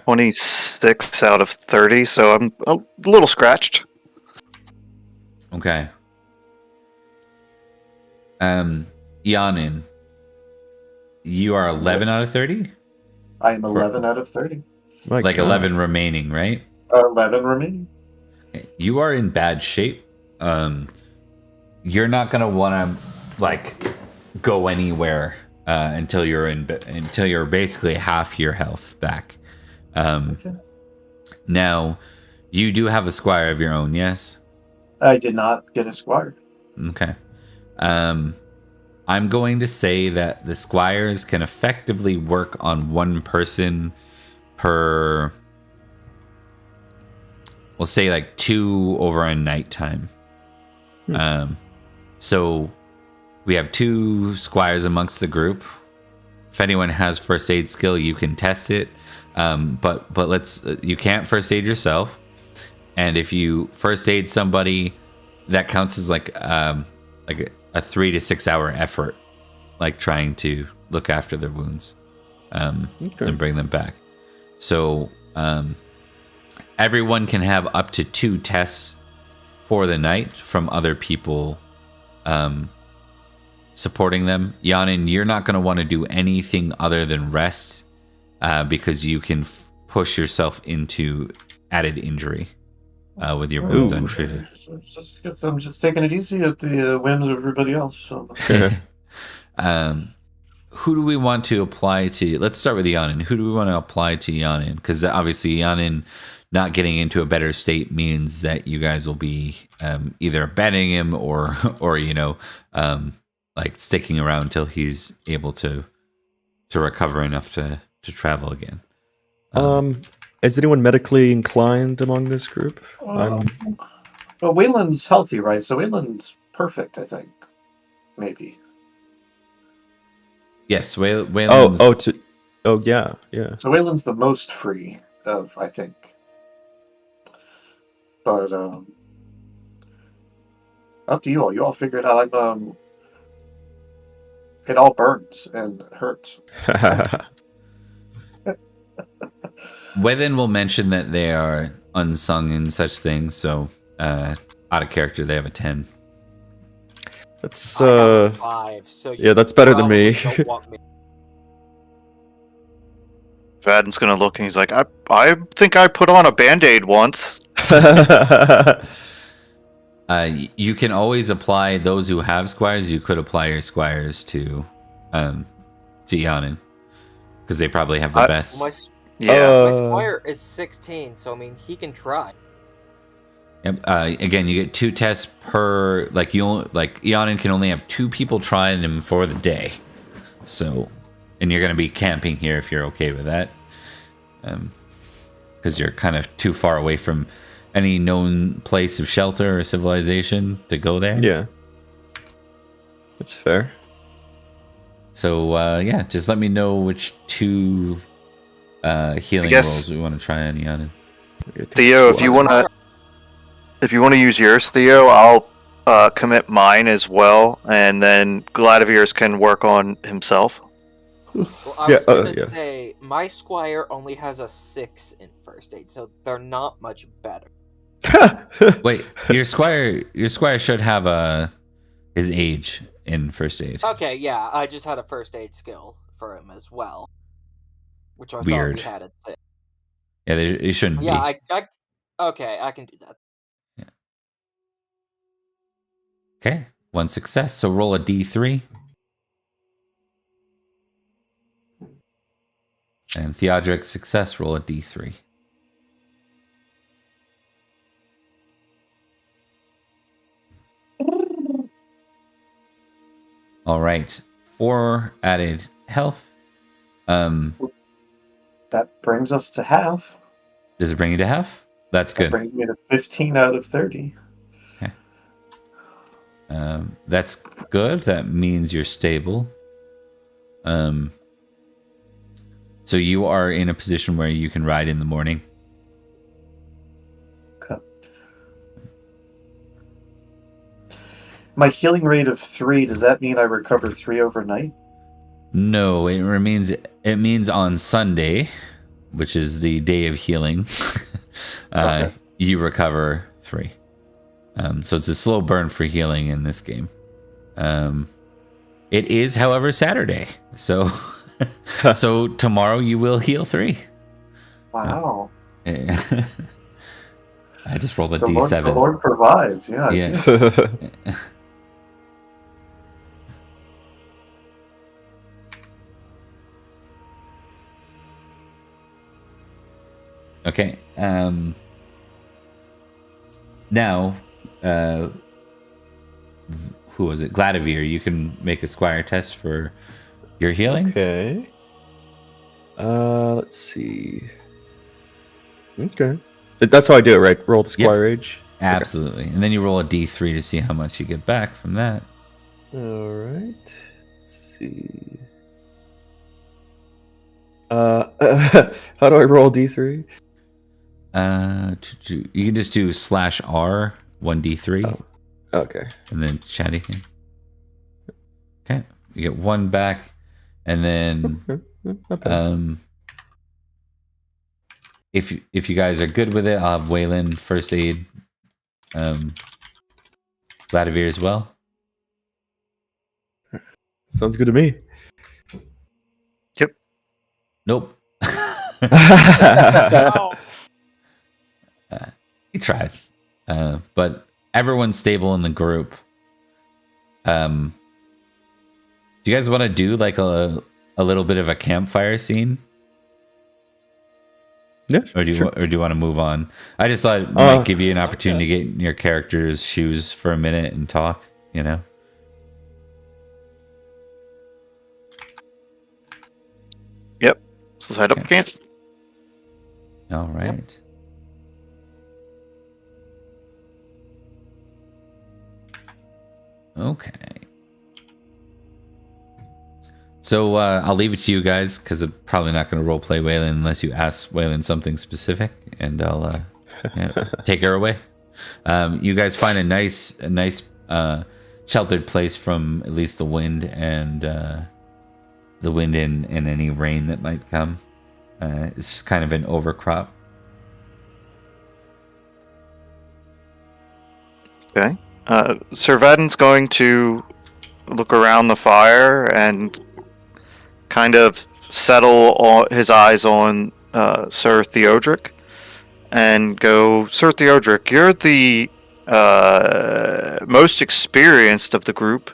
26 out of 30, so I'm a little scratched. Okay. Yanin, you are 11 out of 30? I am 11 out of 30. My Like God. 11 remaining, right? 11 remaining. You are in bad shape. You're not gonna want to go anywhere until you're basically half your health back. Okay. Now, you do have a squire of your own, yes? I did not get a squire. Okay. I'm going to say that the squires can effectively work on one person per, we'll say like 2 over a nighttime. So we have 2 squires amongst the group. If anyone has first aid skill, you can test it. But you can't first aid yourself. And if you first aid somebody, that counts as like a 3 to 6 hour effort, like trying to look after their wounds and bring them back. So everyone can have up to 2 tests for the night from other people supporting them. Yanin, you're not going to want to do anything other than rest because you can push yourself into added injury with your wounds untreated. I'm just taking it easy at the whims of everybody else. So. Who do we want to apply to? Let's start with Yanin. Who do we want to apply to Yanin? Because obviously Yanin not getting into a better state means that you guys will be either abandoning him or like sticking around till he's able to recover enough to travel again. Is anyone medically inclined among this group? Well, Wayland's healthy, right? So Wayland's perfect, I think. Maybe. Yes, Wayland's... yeah. So Wayland's the most free of, I think. But up to you all. You all figure it out. It all burns and hurts. Wayland will mention that they are unsung in such things, so out of character, they have a 10. That's I have a 5, so yeah, that's better than me. don't want me. Vadin's gonna look and he's like, I think I put on a band-aid once. You can always apply those who have squires. You could apply your squires to Yanin because they probably have the best. My Yeah. squire is 16, so I mean he can try. Yep. Again, you get 2 tests per. Yanin can only have 2 people trying him for the day. So, and you're going to be camping here if you're okay with that, because you're kind of too far away from any known place of shelter or civilization to go there. Yeah. That's fair. So yeah, just let me know which two healing guess- rolls we want to try any on. Theo, if you want to use yours, Theo, I'll commit mine as well, and then Gladivirus can work on himself. Well, I Yeah, was gonna yeah. say my squire only has a 6 in first aid, so they're not much better. Wait, your squire should have his age in first aid. Okay, yeah, I just had a first aid skill for him as well, which I Weird. thought we had at 6. Yeah, it shouldn't Yeah, be. okay, I can do that. Okay, one success. So roll a d3. And Theodric success, roll a d3. All right, 4 added health. That brings us to half. Does it bring you to half? That's That good. brings me to 15 out of 30. That's good. That means you're stable. So you are in a position where you can ride in the morning. Okay. My healing rate of 3, does that mean I recover 3 overnight? No, it means on Sunday, which is the day of healing, Okay. you recover 3. So it's a slow burn for healing in this game. It is, however, Saturday. So so tomorrow you will heal 3. Wow. I just rolled a The d7. Lord provides, yeah. Yeah. Okay. Now, who was it? Gladivir, you can make a squire test for your healing. Okay. Let's see. Okay. That's how I do it, right? Roll the squire age. Absolutely. And then you roll a d3 to see how much you get back from that. All right. Let's see. How do I roll D3? You can just do /R 1d3. Oh, okay. And then chat again. Okay. You get 1 back. And then Okay. if you guys are good with it, I'll have Waylon first aid. Vladimir as well. Sounds good to me. Yep. Nope. Oh, He tried. But everyone's stable in the group. Do you guys want to do like a little bit of a campfire scene? Yeah. Or do you sure. or do you want to move on? I just thought it might give you an opportunity to get in your character's shoes for a minute and talk, you know? Yep. So head up Okay. camp. All right. Okay. So I'll leave it to you guys because I'm probably not going to roleplay Waylon unless you ask Waylon something specific, and I'll take her away. You guys find a nice sheltered place from at least the wind and any rain that might come. It's just kind of an overcrop. Okay. Sir Vadden's going to look around the fire and kind of settle his eyes on Sir Theodric and go, Sir Theodric, you're the most experienced of the group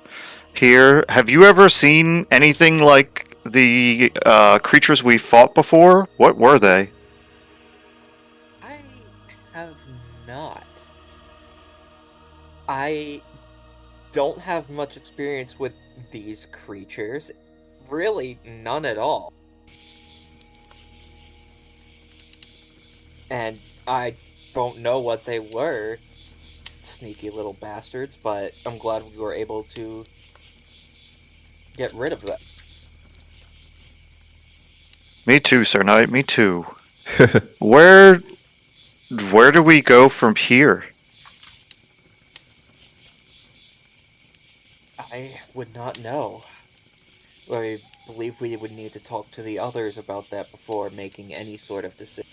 here. Have you ever seen anything like the creatures we fought before? What were they? I have not. I don't have much experience with these creatures. Really, none at all. And I don't know what they were. Sneaky little bastards, but I'm glad we were able to get rid of them. Me too, Sir Knight. Me too. Where do we go from here? I would not know. I believe we would need to talk to the others about that before making any sort of decision.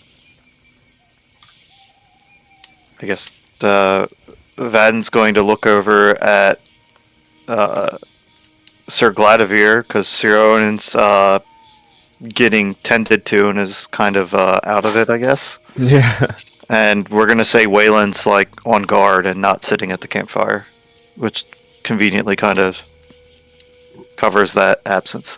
I guess Vaden's going to look over at Sir Gladivere because Sir Onan's getting tended to and is kind of out of it, I guess. Yeah. And we're gonna say Wayland's like on guard and not sitting at the campfire, which conveniently kind of covers that absence.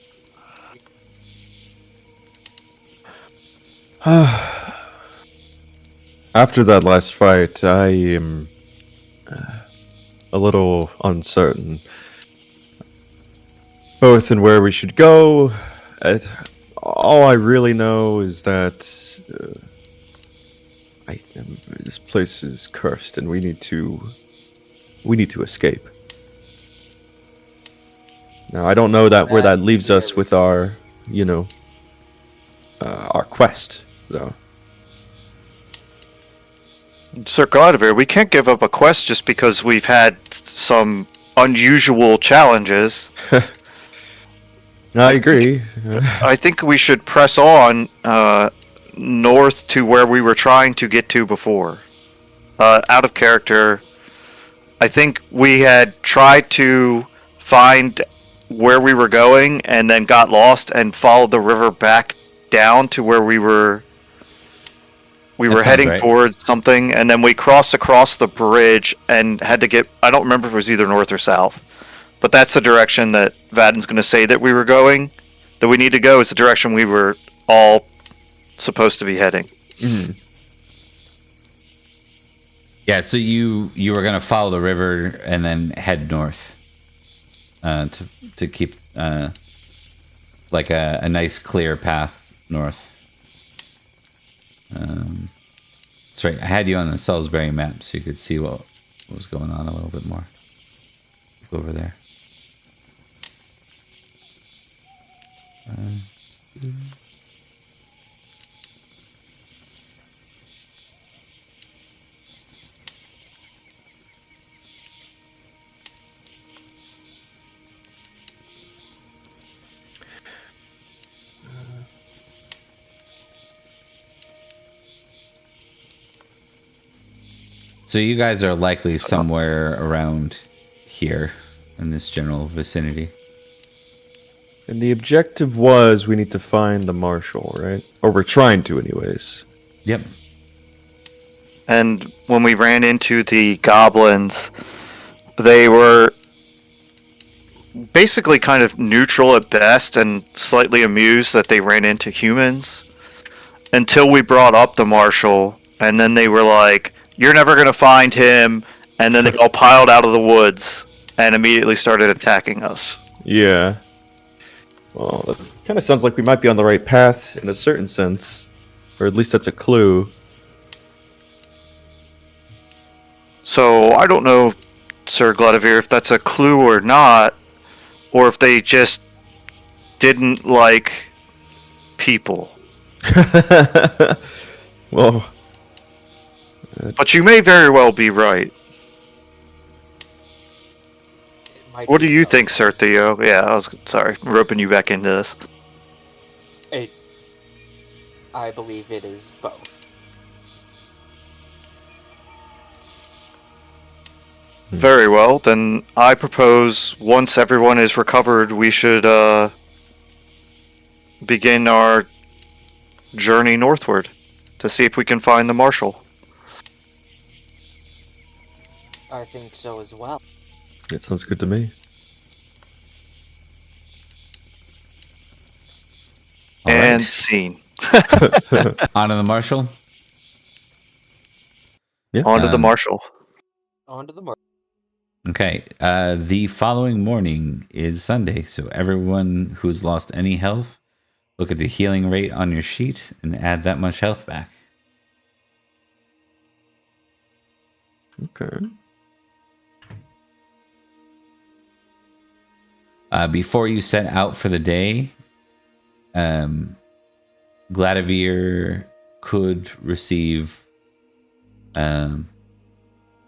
After that last fight, I am a little uncertain, both in where we should go. All I really know is that this place is cursed, and we need to escape. Now, I don't know where that leaves us with our, our quest, though. Sir Gladivere, we can't give up a quest just because we've had some unusual challenges. I agree. I think we should press on north to where we were trying to get to before. Out of character, I think we had tried to find where we were going and then got lost and followed the river back down to where we were heading towards something, and then we crossed across the bridge and had to get, I don't remember if it was either north or south, but that's the direction that Vaden's going to say that we were going, that we need to go is the direction we were all supposed to be heading. Mm-hmm. Yeah, so you were going to follow the river and then head north to keep like a nice clear path north. That's right. I had you on the Salisbury map so you could see what was going on a little bit more. Go over there. So you guys are likely somewhere around here in this general vicinity. And the objective was we need to find the marshal, right? Or we're trying to anyways. Yep. And when we ran into the goblins, they were basically kind of neutral at best and slightly amused that they ran into humans until we brought up the marshal, and then they were like, "You're never going to find him," and then they all piled out of the woods and immediately started attacking us. Yeah. Well, that kind of sounds like we might be on the right path in a certain sense. Or at least that's a clue. So, I don't know, Sir Gladivere, if that's a clue or not, or if they just didn't like people. Well... But you may very well be right. What do you think, Sir Theo? Yeah, sorry, I'm roping you back into this. I believe it is both. Very well, then I propose once everyone is recovered, we should begin our journey northward to see if we can find the marshal. I think so as well. That sounds good to me. All and right. scene. On to the marshal. Yeah. On to the marshal. On to the mark. Okay. The following morning is Sunday, so everyone who's lost any health, look at the healing rate on your sheet and add that much health back. Okay. Before you set out for the day, Gladivir could receive. It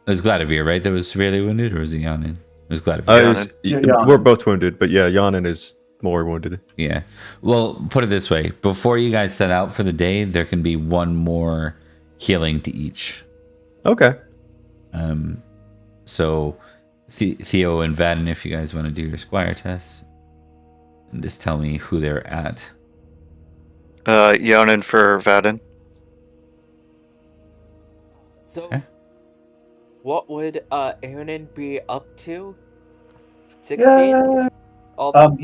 was Gladivir, right? That was severely wounded, or was it Yanin? It was Gladivir. We're both wounded, but yeah, Yanin is more wounded. Yeah. Well, put it this way: before you guys set out for the day, there can be one more healing to each. Okay. So Theo and Vaden, if you guys want to do your squire tests, and just tell me who they're at. Yonan for Vaden. So, Okay. what would Aaron be up to? 16? Yeah. All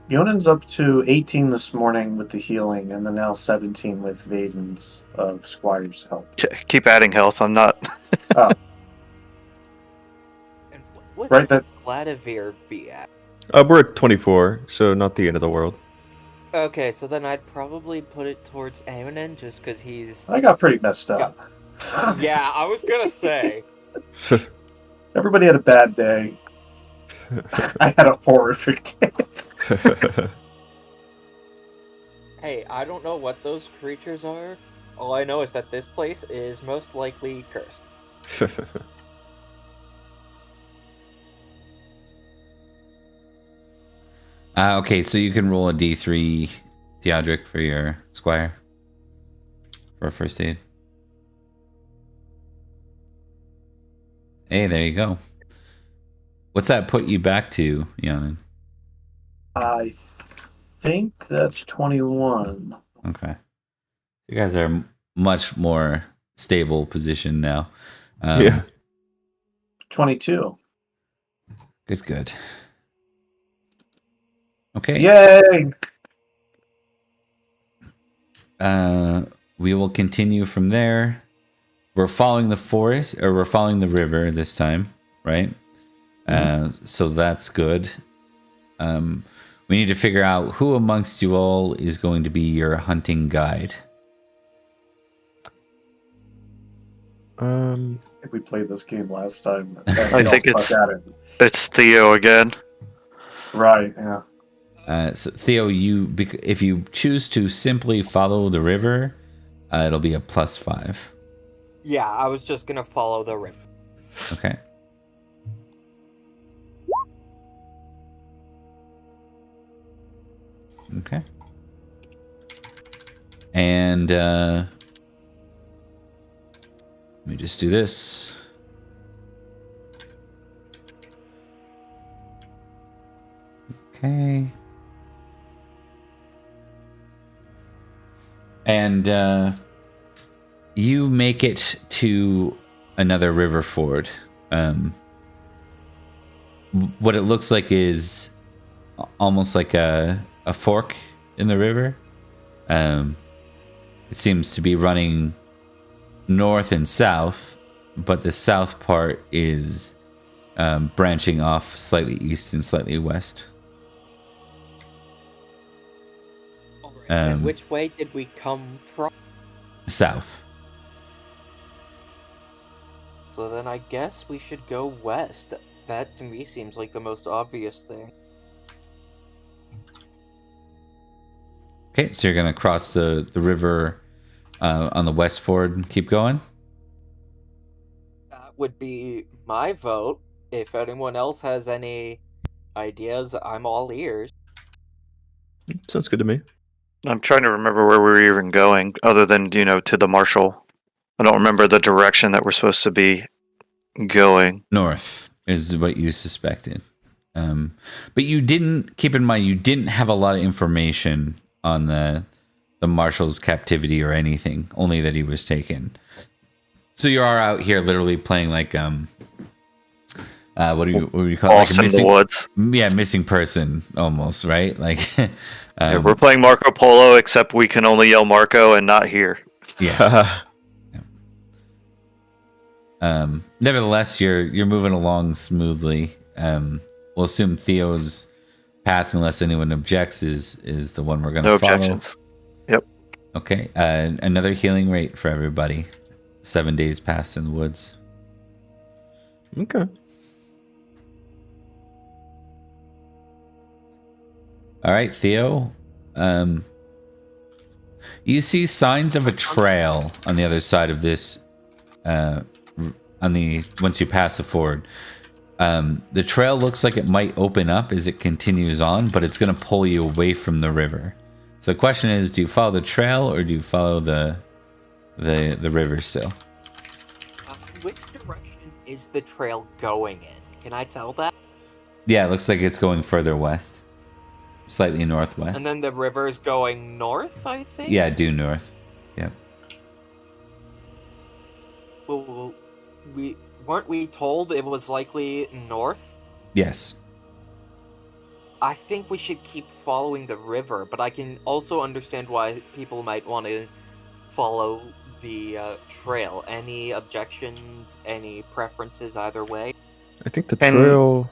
Yonan's up to 18 this morning with the healing, and then now 17 with Vaden's Squire's help. Keep adding health. I'm not. Oh, And what right, would Gladivir be at? We're at 24, so not the end of the world. Okay, so then I'd probably put it towards Aaron just because he's... I got pretty messed up. Yeah, I was gonna say. Everybody had a bad day. I had a horrific day. Hey, I don't know what those creatures are. All I know is that this place is most likely cursed. Okay, so you can roll a D3, Theodric, for your squire for first aid. Hey, there you go. What's that put you back to, Yanin? I think that's 21. Okay. You guys are much more stable position now. Yeah. 22. Good. Okay. Yay! We will continue from there. We're following the forest, or we're following the river this time, right? So that's good. We need to figure out who amongst you all is going to be your hunting guide. I think we played this game last time. I think it's It's Theo again. right. Yeah. So Theo, if you choose to simply follow the river, it'll be a +5. Yeah, I was just gonna follow the river. Okay. Okay. And let me just do this. Okay. And you make it to another river ford. What it looks like is almost like a fork in the river. It seems to be running north and south, but the south part is branching off slightly east and slightly west. And which way did we come from? South. So then I guess we should go west. That to me seems like the most obvious thing. Okay, so you're going to cross the river on the west ford and keep going? That would be my vote. If anyone else has any ideas, I'm all ears. Sounds good to me. I'm trying to remember where we were even going, other than, to the marshal. I don't remember the direction that we're supposed to be going. North is what you suspected. But you didn't, keep in mind, you didn't have a lot of information on the marshal's captivity or anything, only that he was taken. So you are out here literally playing like, what do you call it? Like a in the woods. Yeah, missing person almost, right? Like, Yeah, we're playing Marco Polo, except we can only yell Marco and not hear. yes. Nevertheless, you're moving along smoothly. We'll assume Theo's path, unless anyone objects, is the one we're going to follow. No objections. Yep. Okay. Another healing rate for everybody. 7 days passed in the woods. Okay. All right, Theo. You see signs of a trail on the other side of this. Once you pass the ford, the trail looks like it might open up as it continues on, but it's going to pull you away from the river. So the question is, do you follow the trail or do you follow the river still? Which direction is the trail going in? Can I tell that? Yeah, it looks like it's going further west, slightly northwest. And then the river's going north, I think? Yeah, due north. Yeah. Well, weren't we told it was likely north? Yes. I think we should keep following the river, but I can also understand why people might want to follow the trail. Any objections, any preferences either way? I think the trail...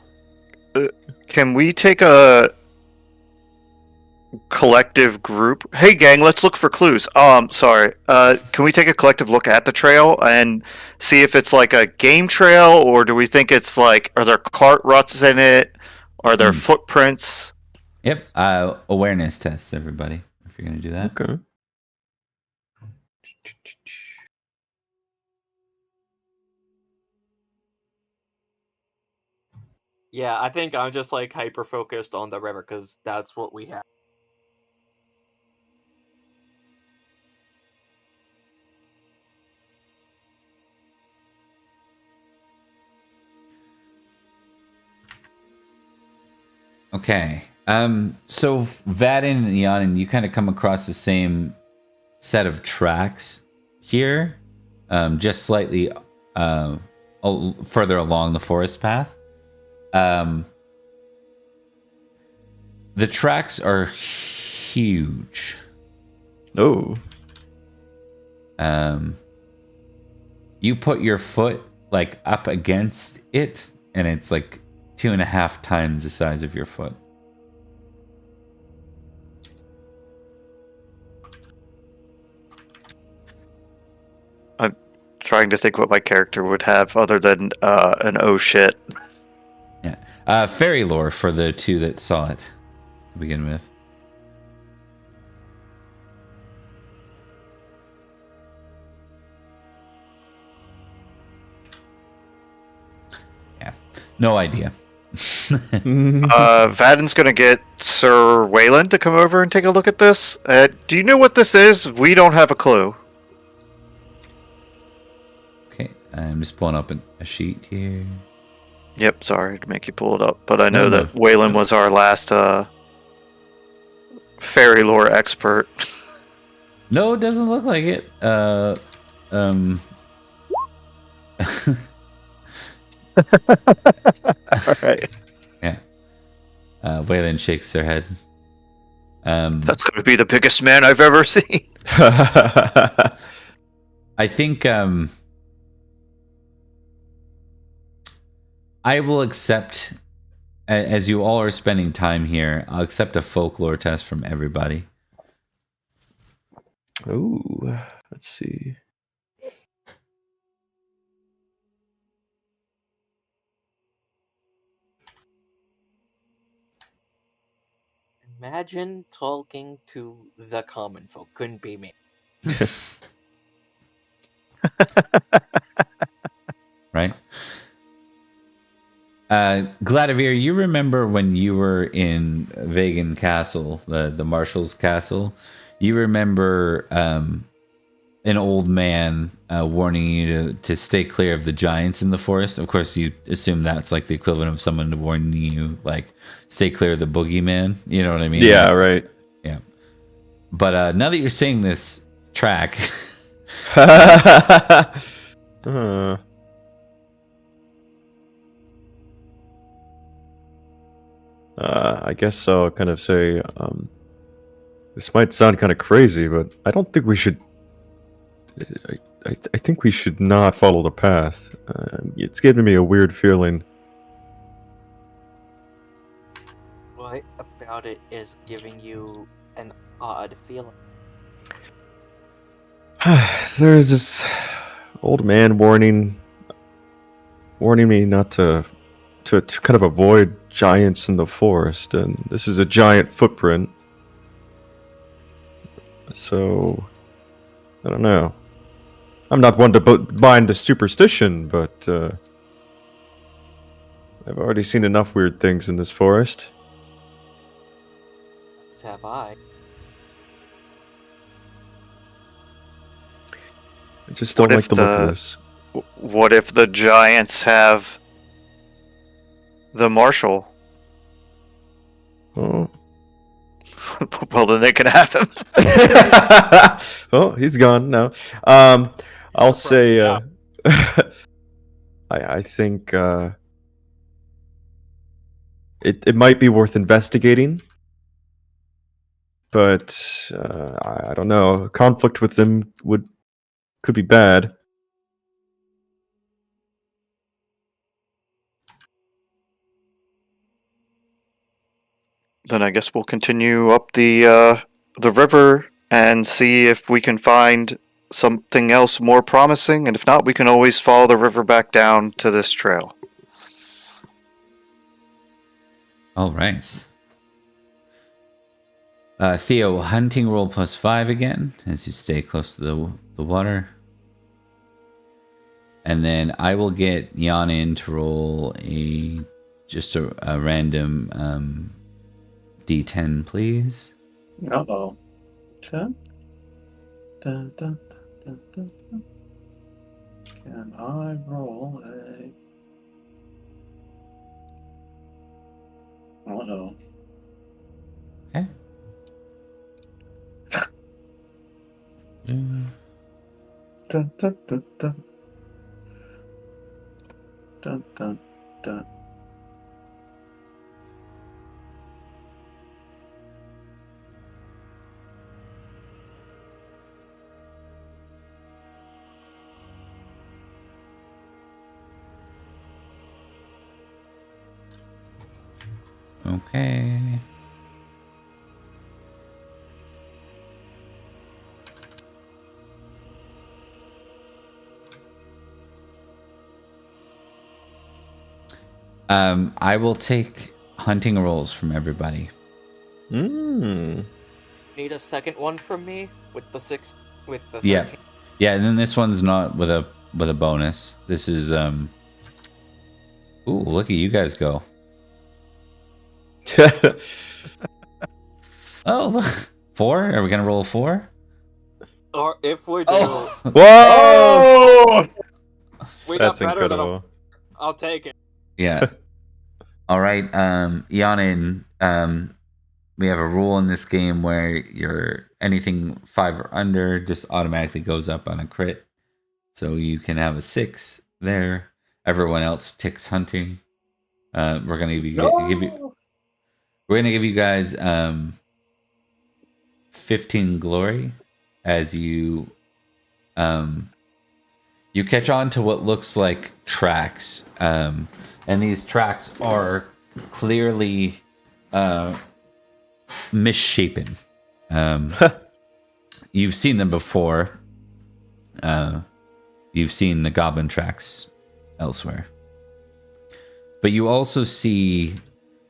Can we take a collective group? Hey gang, let's look for clues. Sorry. Can we take a collective look at the trail and see if it's like a game trail, or do we think it's like, are there cart ruts in it? Are there footprints? Yep. Awareness tests, everybody, if you're going to do that. Okay. Yeah, I think I'm just like hyper focused on the river because that's what we have. Okay. So Vadin and Ianin, you kind of come across the same set of tracks here, just slightly further along the forest path. The tracks are huge. Oh. You put your foot like up against it, and it's like 2.5 times the size of your foot. I'm trying to think what my character would have other than an oh shit. Yeah. Fairy lore for the two that saw it to begin with. Yeah. No idea. Vadin's gonna get Sir Wayland to come over and take a look at this. Do you know what this is? We don't have a clue. Okay, I'm just pulling up a sheet here. Yep, sorry to make you pull it up, but I know No. that Wayland was our last fairy lore expert. No, it doesn't look like it. All right. Yeah. Wayland shakes their head. That's going to be the biggest man I've ever seen. I think I will accept, as you all are spending time here, I'll accept a folklore test from everybody. Ooh, let's see. Imagine talking to the common folk. Couldn't be me. Right? Gladivir, you remember when you were in Vegan Castle, the Marshal's Castle? You remember an old man warning you to stay clear of the giants in the forest? Of course, you assume that's like the equivalent of someone warning you, like, stay clear of the boogeyman. You know what I mean? Yeah, right. Yeah. But now that you're seeing this track... I guess I'll kind of say, this might sound kind of crazy, but I don't think we should. I think we should not follow the path. It's giving me a weird feeling. What about it is giving you an odd feeling? There's this old man warning warning me not to kind of avoid giants in the forest, and this is a giant footprint. So, I don't know. I'm not one to buy into superstition, but I've already seen enough weird things in this forest. As have I. I just don't What like if the look of the- this. What if the giants have the marshal? Oh. Well, then they can have him. Oh, he's gone now. I'll say, I think it might be worth investigating, but I don't know. Conflict with them could be bad. Then I guess we'll continue up the river and see if we can find something else more promising. And if not, we can always follow the river back down to this trail. All right. Theo, hunting roll +5 again as you stay close to the water. And then I will get Yanin to roll just a random D10, please. Uh-oh. Okay. Dun, dun, dun, dun, dun. Can I roll a... Uh-oh. Okay. Dun, dun, dun, dun. Dun, dun, dun. Okay. I will take hunting rolls from everybody. Mm. Need a second one from me with the 6 with the 13. Yeah. Yeah, and then this one's not with a bonus. This is Ooh, look at you guys go. Oh, look. 4? Are we gonna roll a 4? Or if we do, Oh. Whoa! we That's got better than incredible. I'll take it. Yeah. All right, Yanin, we have a rule in this game where anything 5 or under just automatically goes up on a crit. So you can have a 6 there. Everyone else ticks hunting. We're gonna give you guys 15 glory as you catch on to what looks like tracks. And these tracks are clearly misshapen. You've seen them before. You've seen the goblin tracks elsewhere. But you also see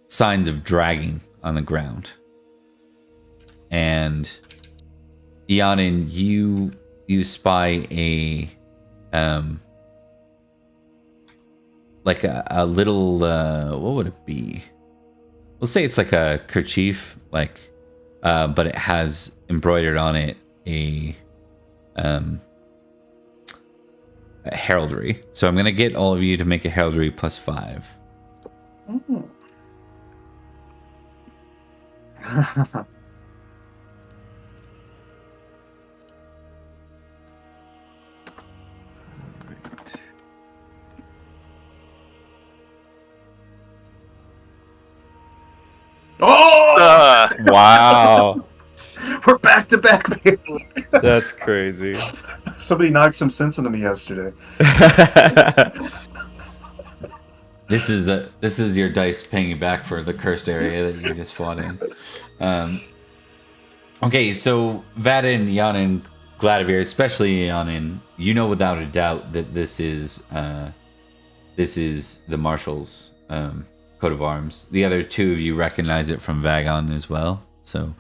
signs of dragging on the ground. And Yanin, you spy like a little what would it be? We'll say it's like a kerchief, but it has embroidered on it a heraldry. So I'm gonna get all of you to make a heraldry +5. Mm. Oh! Wow. We're back to back, baby. That's crazy. Somebody knocked some sense into me yesterday. This is your dice paying you back for the cursed area that you just fought in. Okay, so Vadin, Yanin, Gladivir, especially Yanin, you know without a doubt that this is This is the Marshal's coat of arms. The other two of you recognize it from Vagon as well. So,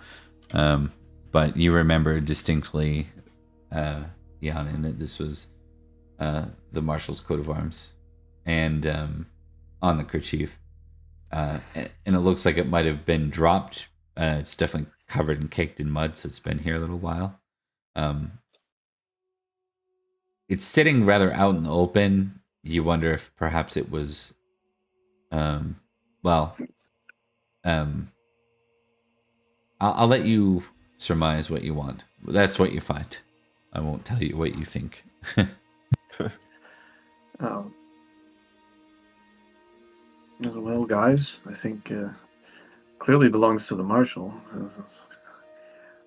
but you remember distinctly, Yanin, that this was the Marshal's coat of arms, and on the kerchief, and it looks like it might have been dropped. It's definitely covered and caked in mud, so it's been here a little while. It's sitting rather out in the open. You wonder if perhaps it was, I'll let you surmise what you want. That's what you find. I won't tell you what you think. Well, guys, I think clearly belongs to the Marshal.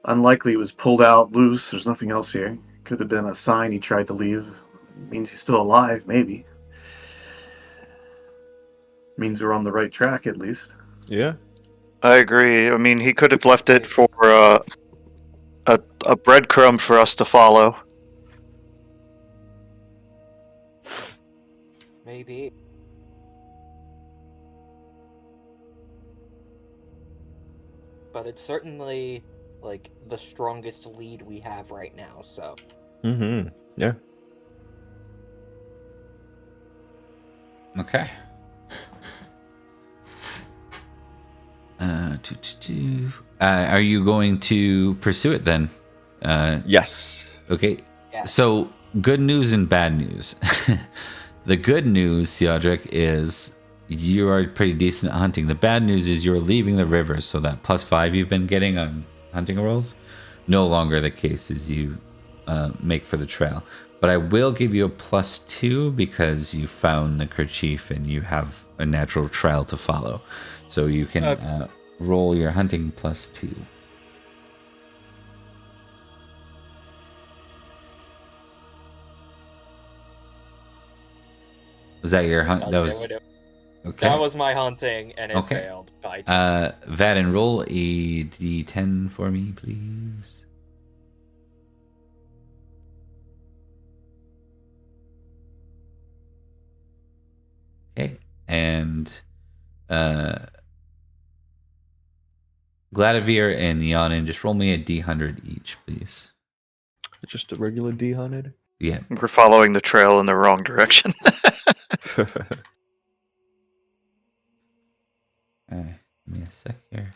Unlikely it was pulled out loose. There's nothing else here. Could have been a sign he tried to leave. Means he's still alive, maybe. Means we're on the right track, at least. Yeah. I agree. I mean, he could have left it for a breadcrumb for us to follow. Maybe. But it's certainly, like, the strongest lead we have right now, so... Mm-hmm. Yeah. Okay. Are you going to pursue it then? Yes. Okay. Yes. So, good news and bad news. The good news, Theodric, is you are pretty decent at hunting. The bad news is you're leaving the river, so that +5 you've been getting on hunting rolls, no longer the case as you make for the trail. But I will give you a +2 because you found the kerchief and you have a natural trail to follow. So you can roll your hunting +2. Was that your hunt? That was okay. That was my hunting, and it failed by 2. Vaden, roll a d10 for me, please. Okay, and Gladivir and Yanin, just roll me a d100 each, please. Just a regular D100? Yeah. We're following the trail in the wrong direction. Alright, give me a sec here.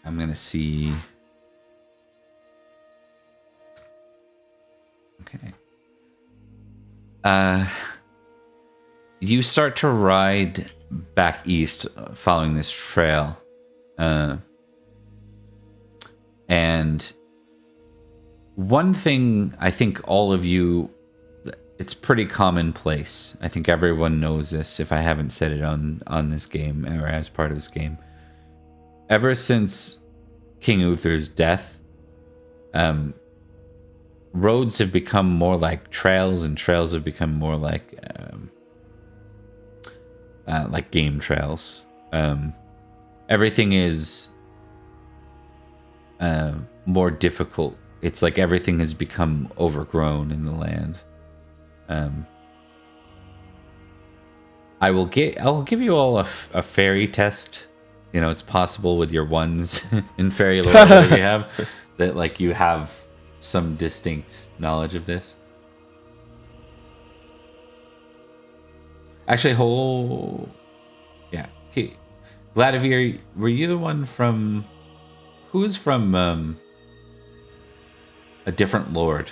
I'm gonna see. Okay. You start to ride back east following this trail. And one thing I think all of you, it's pretty commonplace. I think everyone knows this if I haven't said it on this game or as part of this game. Ever since King Uther's death, roads have become more like trails, and trails have become more like game trails. Everything is more difficult. It's like everything has become overgrown in the land. I'll give you all a fairy test. You know, it's possible with your ones in fairy lore that you have that like you have some distinct knowledge of this. Actually, yeah. Okay. Gladivir, were you the one from? Who's from a different lord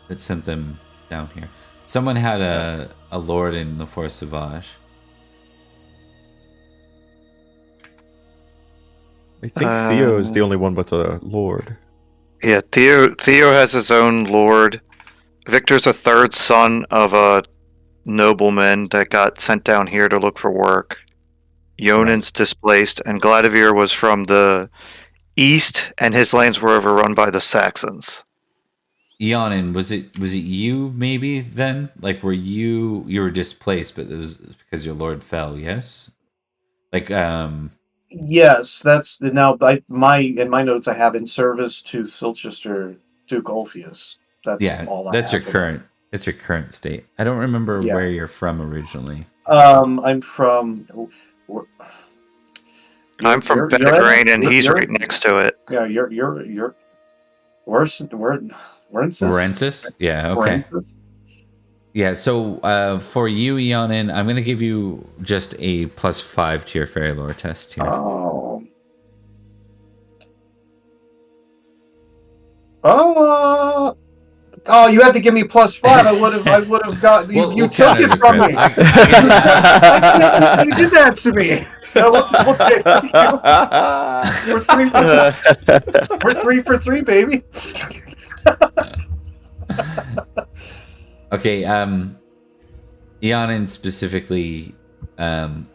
that sent them down here? Someone had a lord in the Forest Sauvage. I think Theo is the only one with a lord. Yeah, Theo has his own lord. Victor's a third son of a nobleman that got sent down here to look for work. Yonin's displaced, and Gladivir was from the east, and his lands were overrun by the Saxons. Yonin, was it you maybe then? Like, were you were displaced, but it was because your lord fell? Yes. Like, Yes, that's now. In my notes, I have in service to Silchester Duke Ulfius. That's yeah, all I that's your have for that. current. It's your current state. I don't remember Yeah. where you're from originally. I'm from. I'm from You're in it. Pendragon, and he's You're right next to it. yeah. You're. We're in sis. Rensis? Yeah, We're in okay. sis. Yeah, so for you, Eonin, I'm going to give you just a +5 to your fairy lore test here. Oh. Oh. Oh, you had to give me +5. I would have got. You We'll took count it it as a from crit. me. I get that. You did that to me. So okay, thank you. We're 3 for 3, baby. Okay, Eonin specifically, and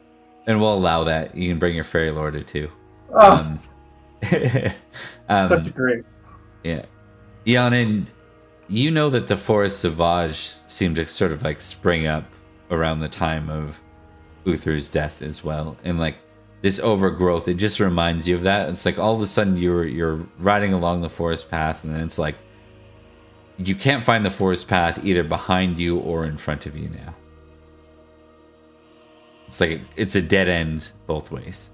we'll allow that. You can bring your fairy lore to 2. Oh, such a grace. Yeah. Eonin, you know that the Forest Sauvage seemed to sort of like spring up around the time of Uther's death as well. And like this overgrowth, it just reminds you of that. It's like all of a sudden you're riding along the forest path, and then it's like you can't find the forest path either behind you or in front of you now. It's like it's a dead end both ways.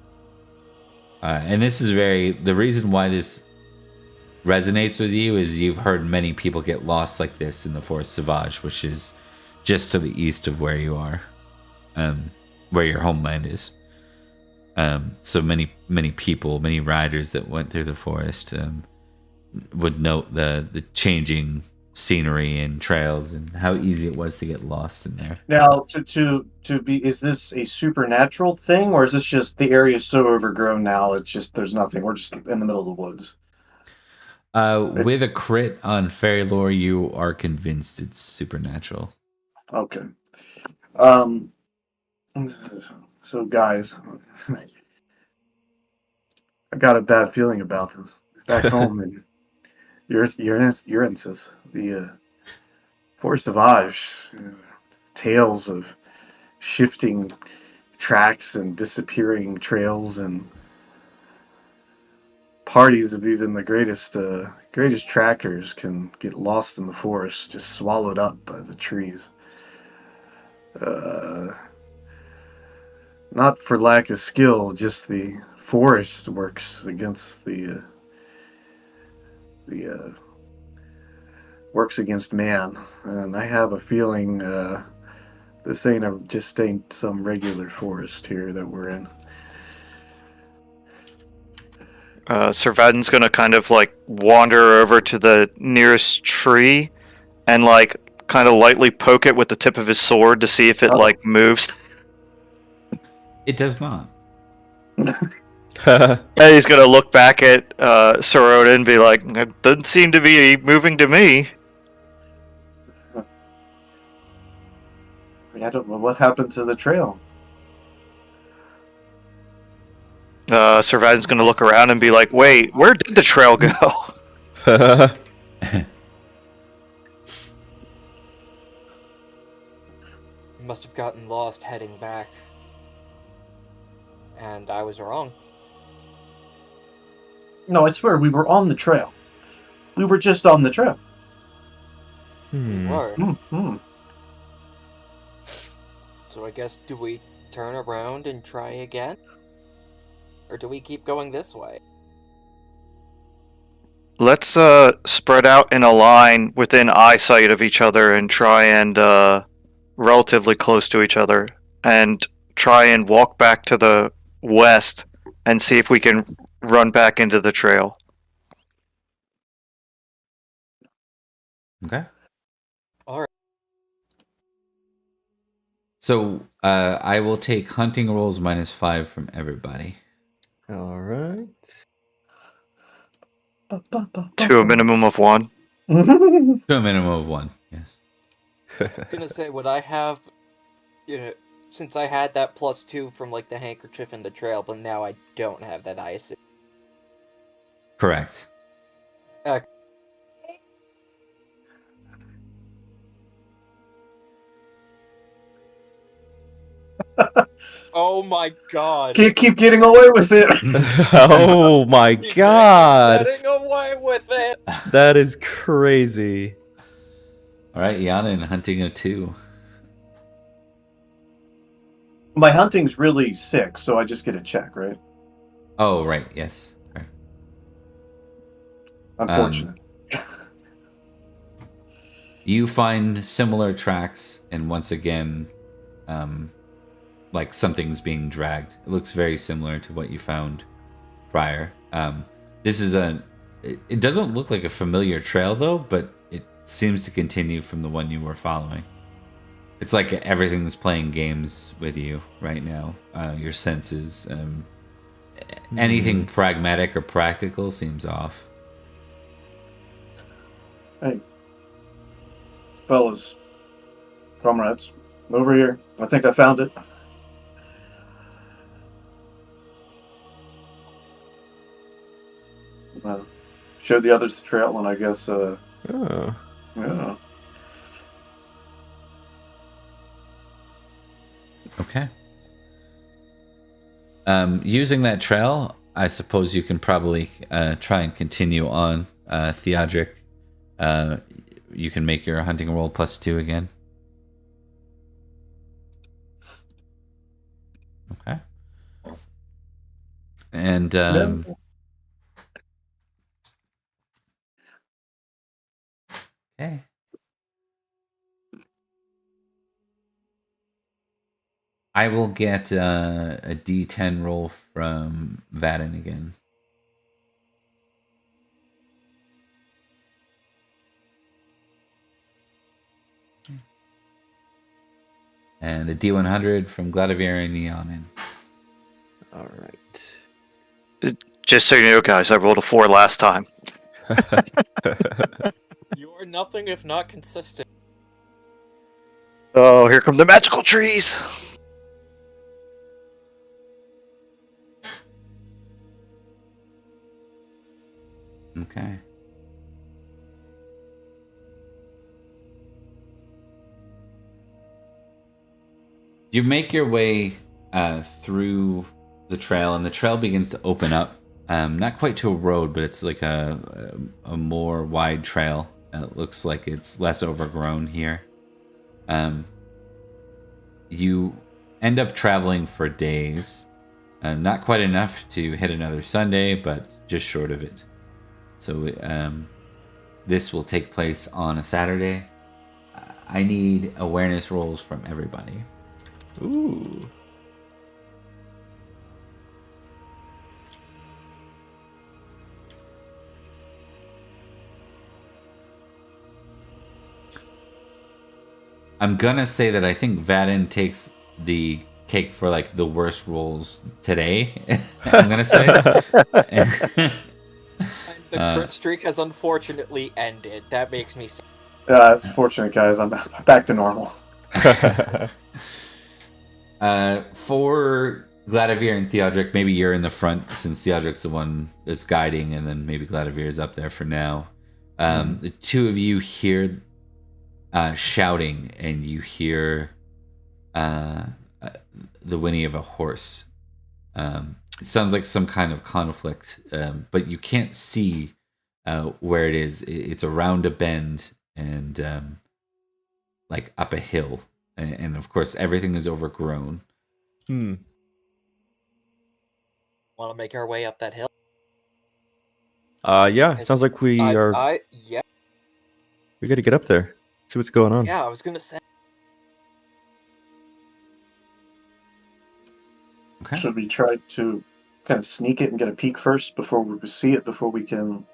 And this is the reason why this resonates with you is you've heard many people get lost like this in the Forest Sauvage, which is just to the east of where you are, where your homeland is. So many people, many riders that went through the forest would note the changing scenery and trails and how easy it was to get lost in there. Now, to be, is this a supernatural thing, or is this just the area is so overgrown now? It's just there's nothing. We're just in the middle of the woods. With a crit on fairy lore, you are convinced it's supernatural. Okay. So guys, I got a bad feeling about this. Back home in Uranus, the Forest of Aj, tales of shifting tracks and disappearing trails and parties of even the greatest trackers can get lost in the forest, just swallowed up by the trees. Not for lack of skill, just the forest works against works against man, and I have a feeling this ain't some regular forest here that we're in. Sir Vadden's gonna kind of like wander over to the nearest tree and like kind of lightly poke it with the tip of his sword to see if it like moves. It does not. And he's gonna look back at Sir Odin and be like, "It doesn't seem to be moving to me." I don't know what happened to the trail. Sir Vadden's gonna look around and be like, "Wait, where did the trail go?" Must have gotten lost heading back. And I was wrong. No, I swear we were on the trail. We were just on the trail. We were. Mm-hmm. So I guess, do we turn around and try again? Or do we keep going this way? Let's spread out in a line within eyesight of each other and try and relatively close to each other and try and walk back to the west and see if we can run back into the trail. Okay. All right. So I will take hunting rolls -5 from everybody. All right. To a minimum of 1. To a minimum of 1, yes. I'm gonna say, would I have, since I had that +2 from like the handkerchief and the trail, but now I don't have that, I assume. Correct. Oh my god. Can't keep getting away with it. Oh my You can't keep god. getting away with it. That is crazy. All right, Yana and hunting a 2. My hunting's really sick, so I just get a check, right? Oh, right. Yes. Right. Unfortunate. You find similar tracks, and once again, like something's being dragged. It looks very similar to what you found prior. This is it doesn't look like a familiar trail though, but it seems to continue from the one you were following. It's like everything's playing games with you right now. Your senses, anything pragmatic or practical seems off. Hey, fellas, comrades, over here. I think I found it. Showed the others the trail, and I guess, Oh. yeah. Okay. Using that trail, I suppose you can probably try and continue on. Theodric, you can make your hunting roll +2 again. Okay. And okay. I will get a D10 roll from Vadin again. And a D100 from Gladivir and Neonin. All right. Just so you know, guys, I rolled a 4 last time. You are nothing if not consistent. Oh, here come the magical trees! Okay. You make your way through the trail, and the trail begins to open up. Not quite to a road, but it's like a more wide trail. It looks like it's less overgrown here. You end up traveling for days. Not quite enough to hit another Sunday, but just short of it. So this will take place on a Saturday. I need awareness rolls from everybody. Ooh. I'm gonna say that I think Vadin takes the cake for like the worst rolls today. I'm gonna say. The crit streak has unfortunately ended. That makes me sad. Yeah, it's fortunate, guys. I'm back to normal. For Gladivir and Theodric, maybe you're in the front since Theodric's the one that's guiding, and then maybe Gladivir is up there for now. The two of you hear shouting, and you hear the whinny of a horse. It sounds like some kind of conflict, but you can't see where it is. It's around a bend and like up a hill. And of course, everything is overgrown. Want to make our way up that hill? Yeah, sounds like we are. Yeah. We got to get up there. See what's going on. Yeah, I was gonna say. Okay. Should we try to kind of sneak it and get a peek first before we see it, before we can...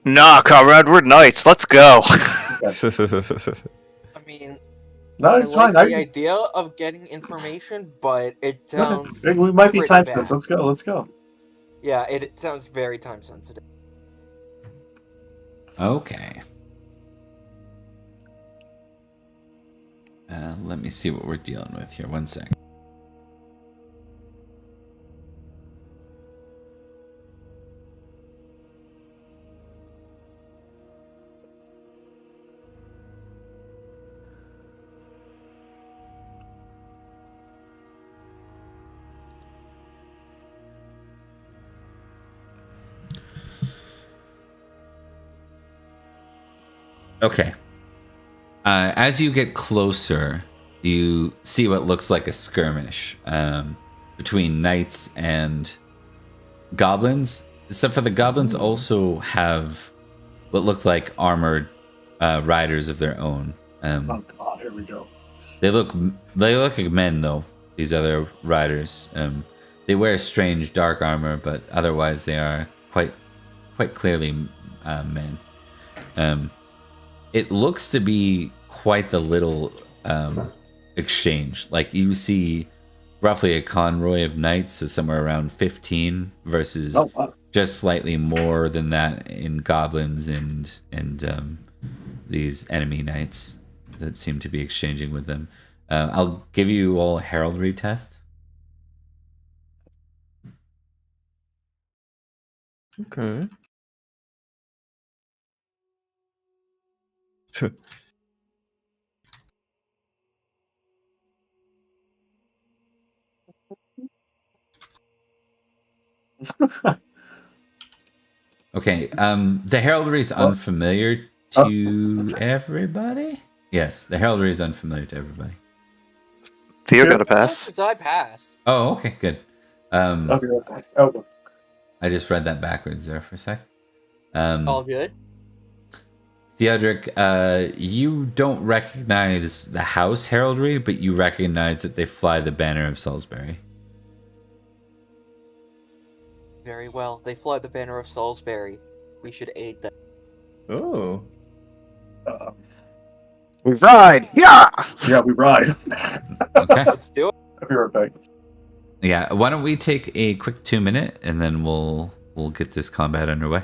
Nah, comrade, we're knights. Let's go. I mean, No, I it's like fine. the idea of getting information, but it sounds. We might be pretty time bad. sensitive. Let's go. Yeah, it sounds very time sensitive. Okay. Let me see what we're dealing with here. One sec. Okay. As you get closer, you see what looks like a skirmish between knights and goblins. Except for the goblins also have what look like armored riders of their own. Oh God, here we go. They look like men though. These other riders. They wear strange dark armor, but otherwise they are quite clearly men. It looks to be quite the little exchange. Like you see roughly a convoy of knights, so somewhere around 15 versus just slightly more than that in goblins and these enemy knights that seem to be exchanging with them. I'll give you all a heraldry test. Okay. Okay. The heraldry is unfamiliar to everybody. Yes, the heraldry is unfamiliar to everybody. Theo got a pass. Because I passed. Oh, okay, good. Okay. Oh, I just read that backwards there for a sec. All good. Theodric, you don't recognize the house heraldry, but you recognize that they fly the banner of Salisbury. Very well. They fly the banner of Salisbury. We should aid them. Oh. We ride! Yeah! yeah, we ride. Okay. Let's do it. I'll be right back. Yeah. Why don't we take a quick 2-minute and then we'll get this combat underway.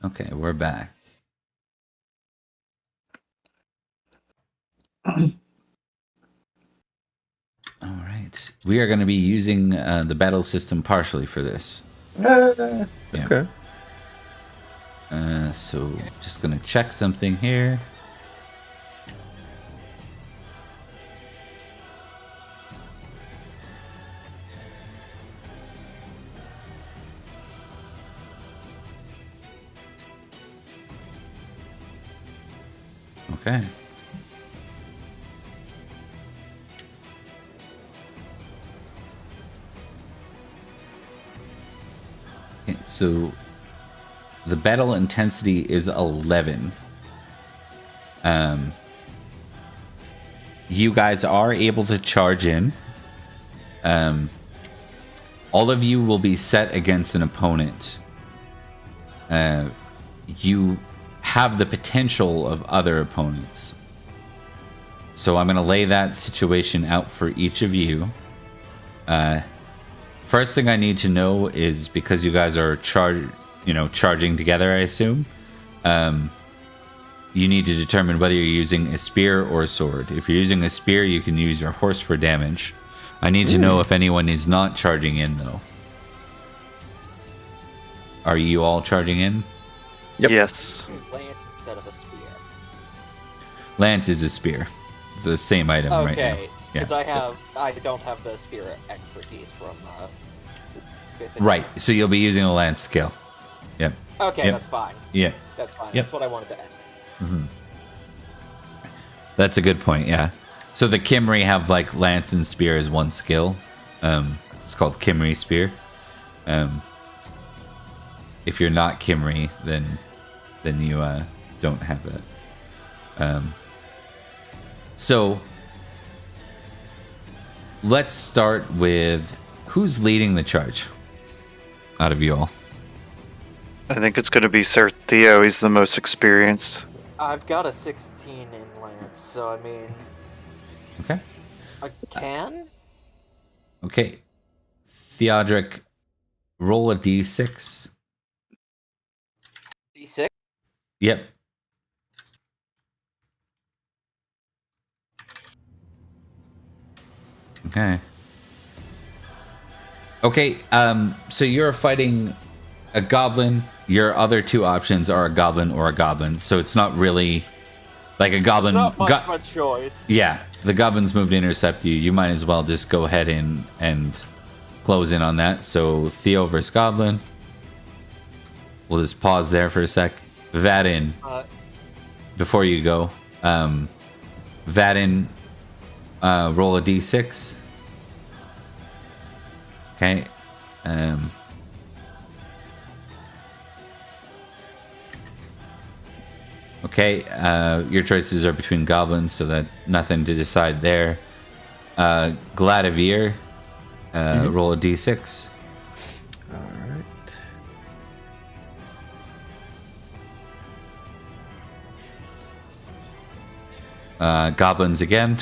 Okay, we're back. All right. We are going to be using the battle system partially for this. Yeah. Okay. So just going to check something here. Okay. Okay, so the battle intensity is 11. You guys are able to charge in. All of you will be set against an opponent. You have the potential of other opponents. So I'm going to lay that situation out for each of you. First thing I need to know is, because you guys are charging together, I assume, you need to determine whether you're using a spear or a sword. If you're using a spear, you can use your horse for damage. I need to know if anyone is not charging in, though. Are you all charging in? Yep. Yes. Lance instead of a spear. Lance is a spear. It's the same item right now. Okay, because I don't have the spear expertise from fifth edition. Right, so you'll be using a lance skill. Yep. Okay, Yep. that's fine. Yeah. That's fine. Yep. That's what I wanted to add. That's a good point, yeah. So the Cymri have like lance and spear as one skill. It's called Cymri spear. If you're not Cymri, then you don't have that. So let's start with who's leading the charge out of you all. I think it's going to be Sir Theo. He's the most experienced. I've got a 16 in Lance, so I mean, Okay. I can? Okay. Theodric, roll a d6. D6? Yep. Okay. Okay, so you're fighting a goblin. Your other two options are a goblin or a goblin, so it's not really like a goblin. It's not much of a choice. Yeah, the goblins moved to intercept you. You might as well just go ahead and close in on that. So Theo versus goblin. We'll just pause there for a sec. Vadin, before you go, Vadin, roll a d6. Okay. Okay, your choices are between goblins, so that nothing to decide there. Gladivir, roll a d6. All right. Goblins again.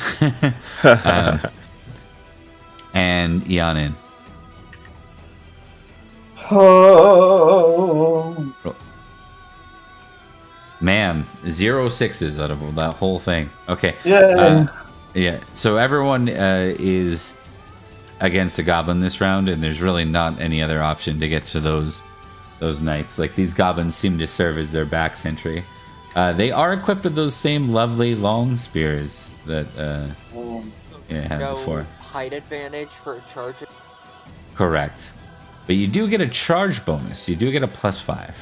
And Ianin. Oh. Man, 0 6s out of that whole thing. Okay. Yeah. Yeah. So everyone is against the goblin this round, and there's really not any other option to get to those knights. Like, these goblins seem to serve as their back sentry. They are equipped with those same lovely long spears that had No before. height advantage for charging. Correct. But you do get a charge bonus. You do get a +5.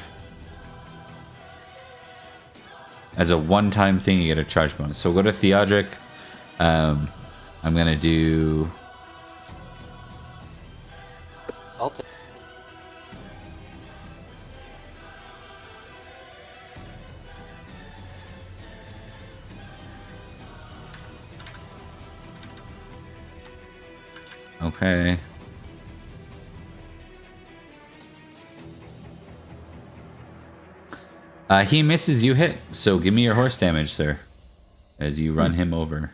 As a one-time thing, you get a charge bonus. So we'll go to Theodric. I'm going to do... I'll take. Okay. He misses, you hit. So give me your horse damage, sir, as you run him over.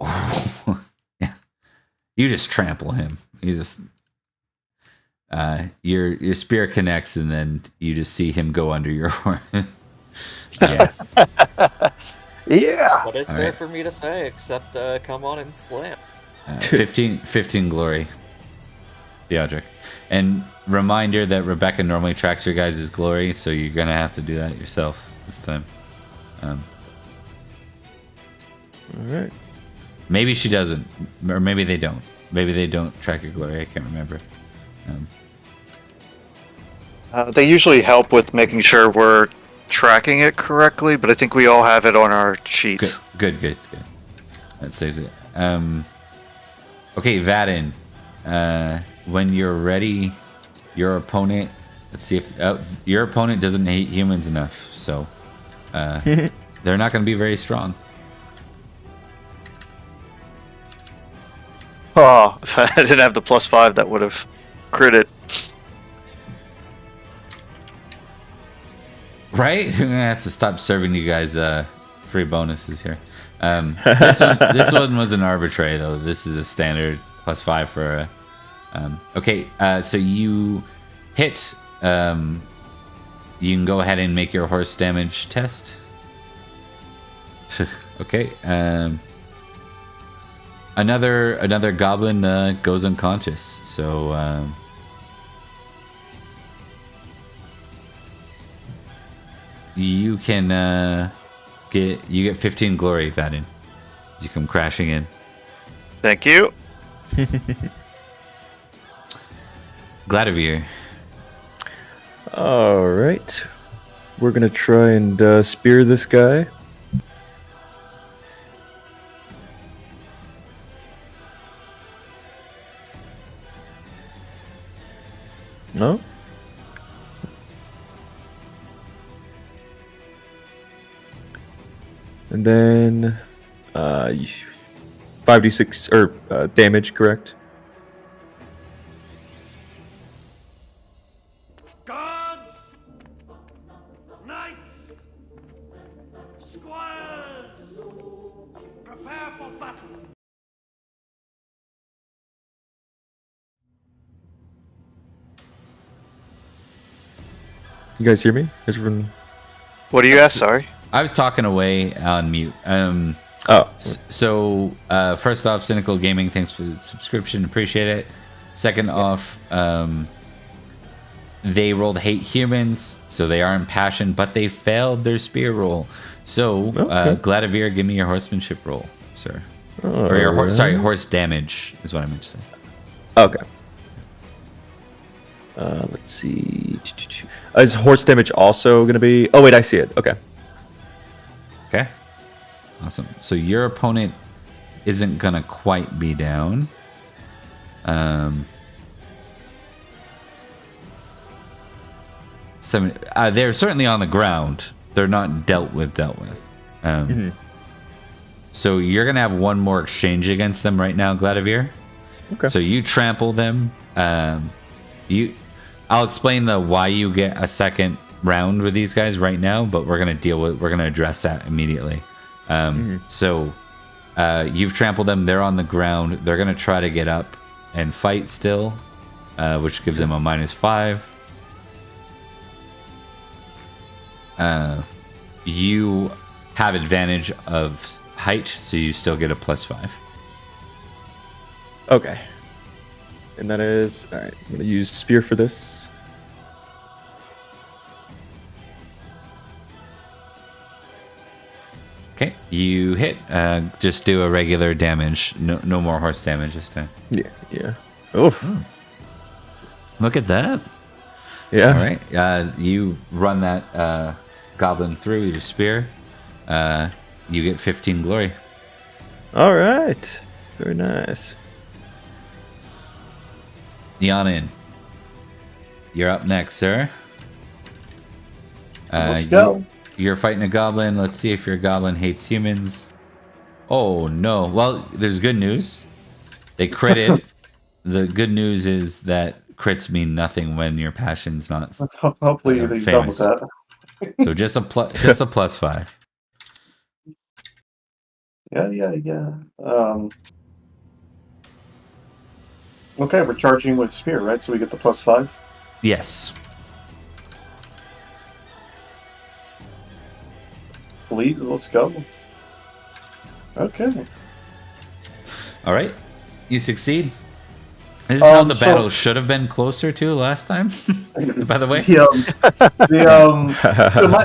Yeah. You just trample him. You just... Your spear connects, and then you just see him go under your horse. Yeah. Yeah. What is All there right. for me to say except come on and slam? 15 glory, Theodric. And reminder that Rebecca normally tracks your guys' glory, so you're gonna have to do that yourselves this time. All right. Maybe she doesn't, or maybe they don't. Maybe they don't track your glory. I can't remember. They usually help with making sure we're tracking it correctly, but I think we all have it on our sheets. Good. That saves it. Okay, Vadin. When you're ready, your opponent. Let's see if your opponent doesn't hate humans enough, so they're not going to be very strong. Oh, if I didn't have the +5, that would have critted. Right? I'm gonna have to stop serving you guys free bonuses here. This one was an arbitrary though. This is a standard +5 for a. Okay, so you hit. You can go ahead and make your horse damage test. Okay. Another goblin goes unconscious. So. You can get 15 glory, Vadin, as you come crashing in. Thank you. Gladivir. All right. We're gonna try and spear this guy. No. And then 5d6 or damage, correct? Guards, knights, squires, prepare for battle. You guys hear me? Everyone? What do you ask? Sorry. I was talking away on mute. Oh, So first off, Cynical Gaming, thanks for the subscription, appreciate it. Second off, they rolled hate humans, so they are impassioned, but they failed their spear roll. So Okay. Gladivir, give me your horsemanship roll, sir. Or your horse damage is what I meant to say. okay. Let's see. Is horse damage also going to be? Oh wait, I see it. Okay. Okay. Awesome. So your opponent isn't gonna quite be down. They're certainly on the ground. They're not dealt with. So you're gonna have one more exchange against them right now, Gladivir. Okay. So you trample them. I'll explain why you get a second round with these guys right now, but we're gonna address that immediately. So you've trampled them. They're on the ground. They're gonna try to get up and fight still, which gives them a -5. You have advantage of height, so you still get a +5. Okay. And that is all right. I'm gonna use spear for this. Okay, you hit. Just do a regular damage. No more horse damage this time. Yeah. Oof. Look at that. Yeah. All right. You run that goblin through your spear. You get 15 glory. All right. Very nice. Yanin, you're up next, sir. Let's go. You're fighting a goblin. Let's see if your goblin hates humans. Oh, no. Well, there's good news. They critted. The good news is that crits mean nothing when your passion's not Hopefully he's done with famous. that. So just a +5. Yeah. Okay, we're charging with spear, right? So we get the +5. Yes. Please, let's go. Okay. All right. You succeed. This is how the So- battle should have been closer to last time, by the way. So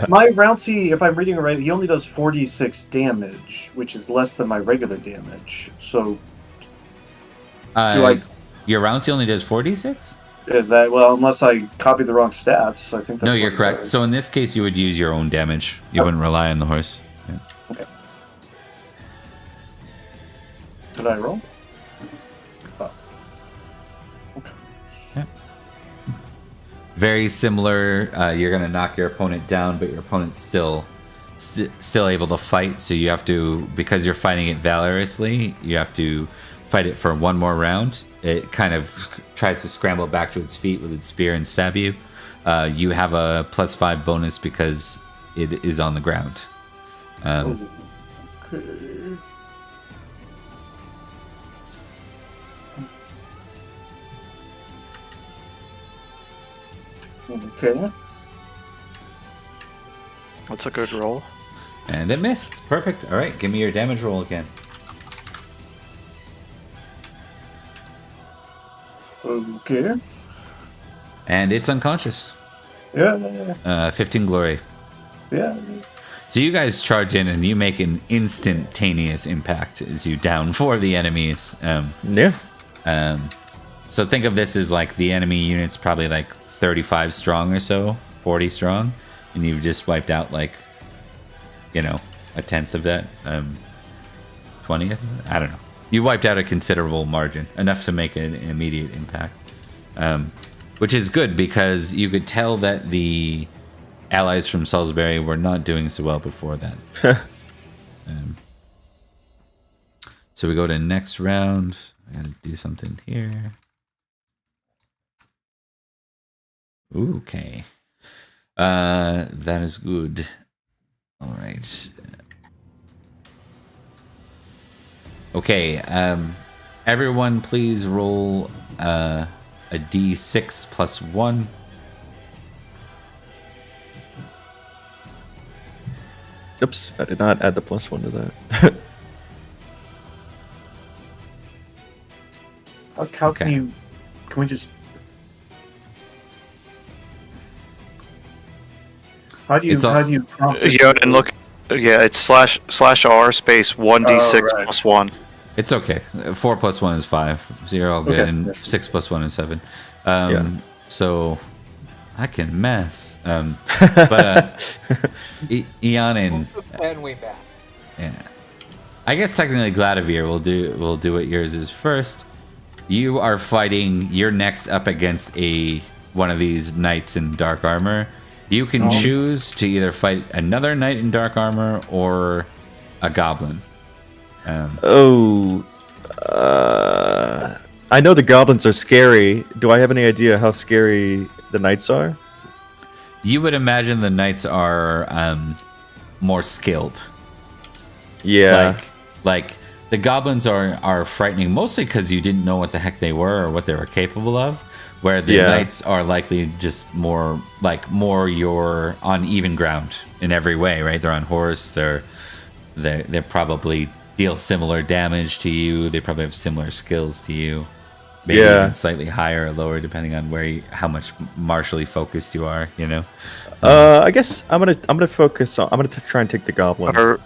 my Rouncy, if I'm reading it right, he only does 46 damage, which is less than my regular damage. So Your Rouncy only does 46? is that, well, unless I copied the wrong stats, I think that's No, what you're it correct. does. So in this case, you would use your own damage. You wouldn't rely on the horse. Yeah. Okay. Did I roll? Oh. Okay. Very similar. You're going to knock your opponent down, but your opponent's still able to fight. So you have to, because you're fighting it valorously, you have to fight it for one more round. It kind of tries to scramble back to its feet with its spear and stab you. You have a +5 bonus because it is on the ground. Okay. Okay. That's a good roll. And it missed. Perfect. All right, give me your damage roll again. Okay. And it's unconscious. Yeah. 15 glory. Yeah. So you guys charge in and you make an instantaneous impact as you down 4 of the enemies. Yeah. So think of this as like the enemy unit's probably like 35 strong or so, 40 strong, and you've just wiped out like, you know, a tenth of that, 20th. I don't know. You wiped out a considerable margin, enough to make an immediate impact, which is good because you could tell that the allies from Salisbury were not doing so well before that. So we go to next round. I gotta do something here. Okay. That is good. All right. Okay. Everyone, please roll a d6 plus 1. Oops, I did not add the +1 to that. How Okay. can you? Can we just? How do you? It's all- How do you? prompt this? Yeah, and look, yeah, it's /r space 1d6 right. plus 1. It's okay. 4 plus 1 is 5. So you're all good. Okay. And 6 plus 1 is 7. Yeah. So I can mess. But Ianin, And way back. yeah. I guess technically Gladivir will do what yours is first. You are fighting. You're next up against one of these knights in dark armor. You can choose to either fight another knight in dark armor or a goblin. I know the goblins are scary. Do I have any idea how scary the knights are? You would imagine the knights are more skilled. Yeah. Like the goblins are frightening mostly because you didn't know what the heck they were or what they were capable of. Where the knights are likely just more you're on even ground in every way, right? They're on horse. They probably deal similar damage to you. They probably have similar skills to you. Maybe even slightly higher or lower depending on how much martially focused you are. You know. I guess I'm gonna focus on. I'm gonna try and take the goblin. Are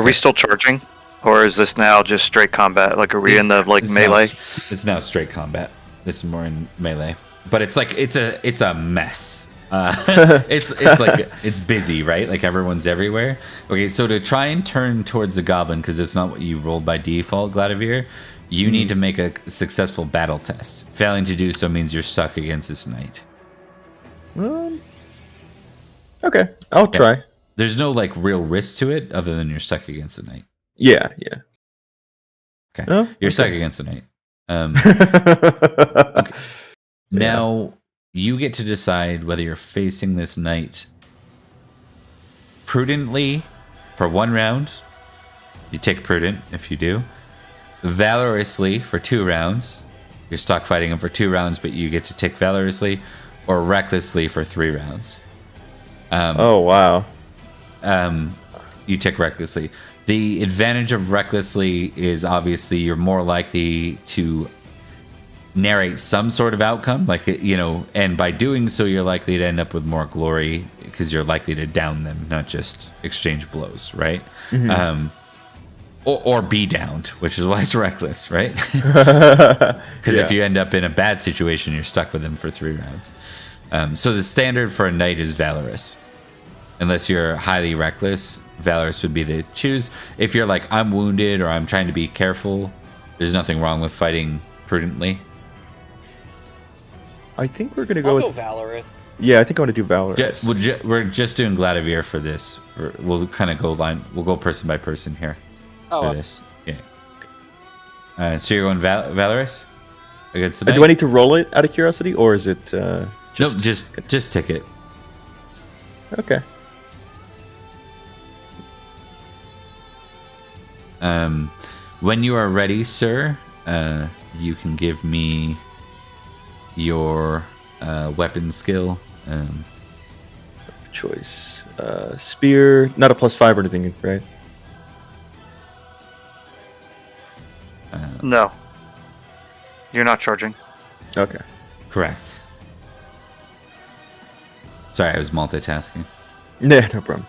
we still charging? Or is this now just straight combat? Like, are we in the It's melee? It's now straight combat. This is more in melee, but it's like it's a mess. It's like it's busy, right? Like everyone's everywhere. Okay, so to try and turn towards the goblin, because it's not what you rolled by default, Gladivir, you need to make a successful battle test. Failing to do so means you're stuck against this knight. Okay, I'll try. There's no like real risk to it other than you're stuck against the knight. Yeah. Okay, Oh, you're okay. stuck against the knight. Now you get to decide whether you're facing this knight prudently for 1 round. You take prudent if you do. Valorously for 2 rounds, you're stuck fighting him for 2 rounds, but you get to tick valorously, or recklessly for 3 rounds. Oh wow. You tick recklessly. The advantage of recklessly is obviously you're more likely to narrate some sort of outcome, like, you know, and by doing so, you're likely to end up with more glory because you're likely to down them, not just exchange blows, right? Or be downed, which is why it's reckless, right? Because if you end up in a bad situation, you're stuck with them for 3 rounds. So the standard for a knight is valorous. Unless you're highly reckless, valorous would be the choose. If you're like, I'm wounded or I'm trying to be careful, there's nothing wrong with fighting prudently. I think we're gonna go I'll with go Valorous. Yeah, I think I want to do Valorous. We're just doing Gladiator for this. We'll kind of go we'll go person by person here for this. Yeah. So you're going Valorous against the knight? Do I need to roll it out of curiosity, or is it Nope, just tick it. Okay. When you are ready, sir, you can give me your weapon skill. Choice. Spear, not a +5 or anything, right? No. You're not charging. Okay. Correct. Sorry, I was multitasking. Yeah, no problem.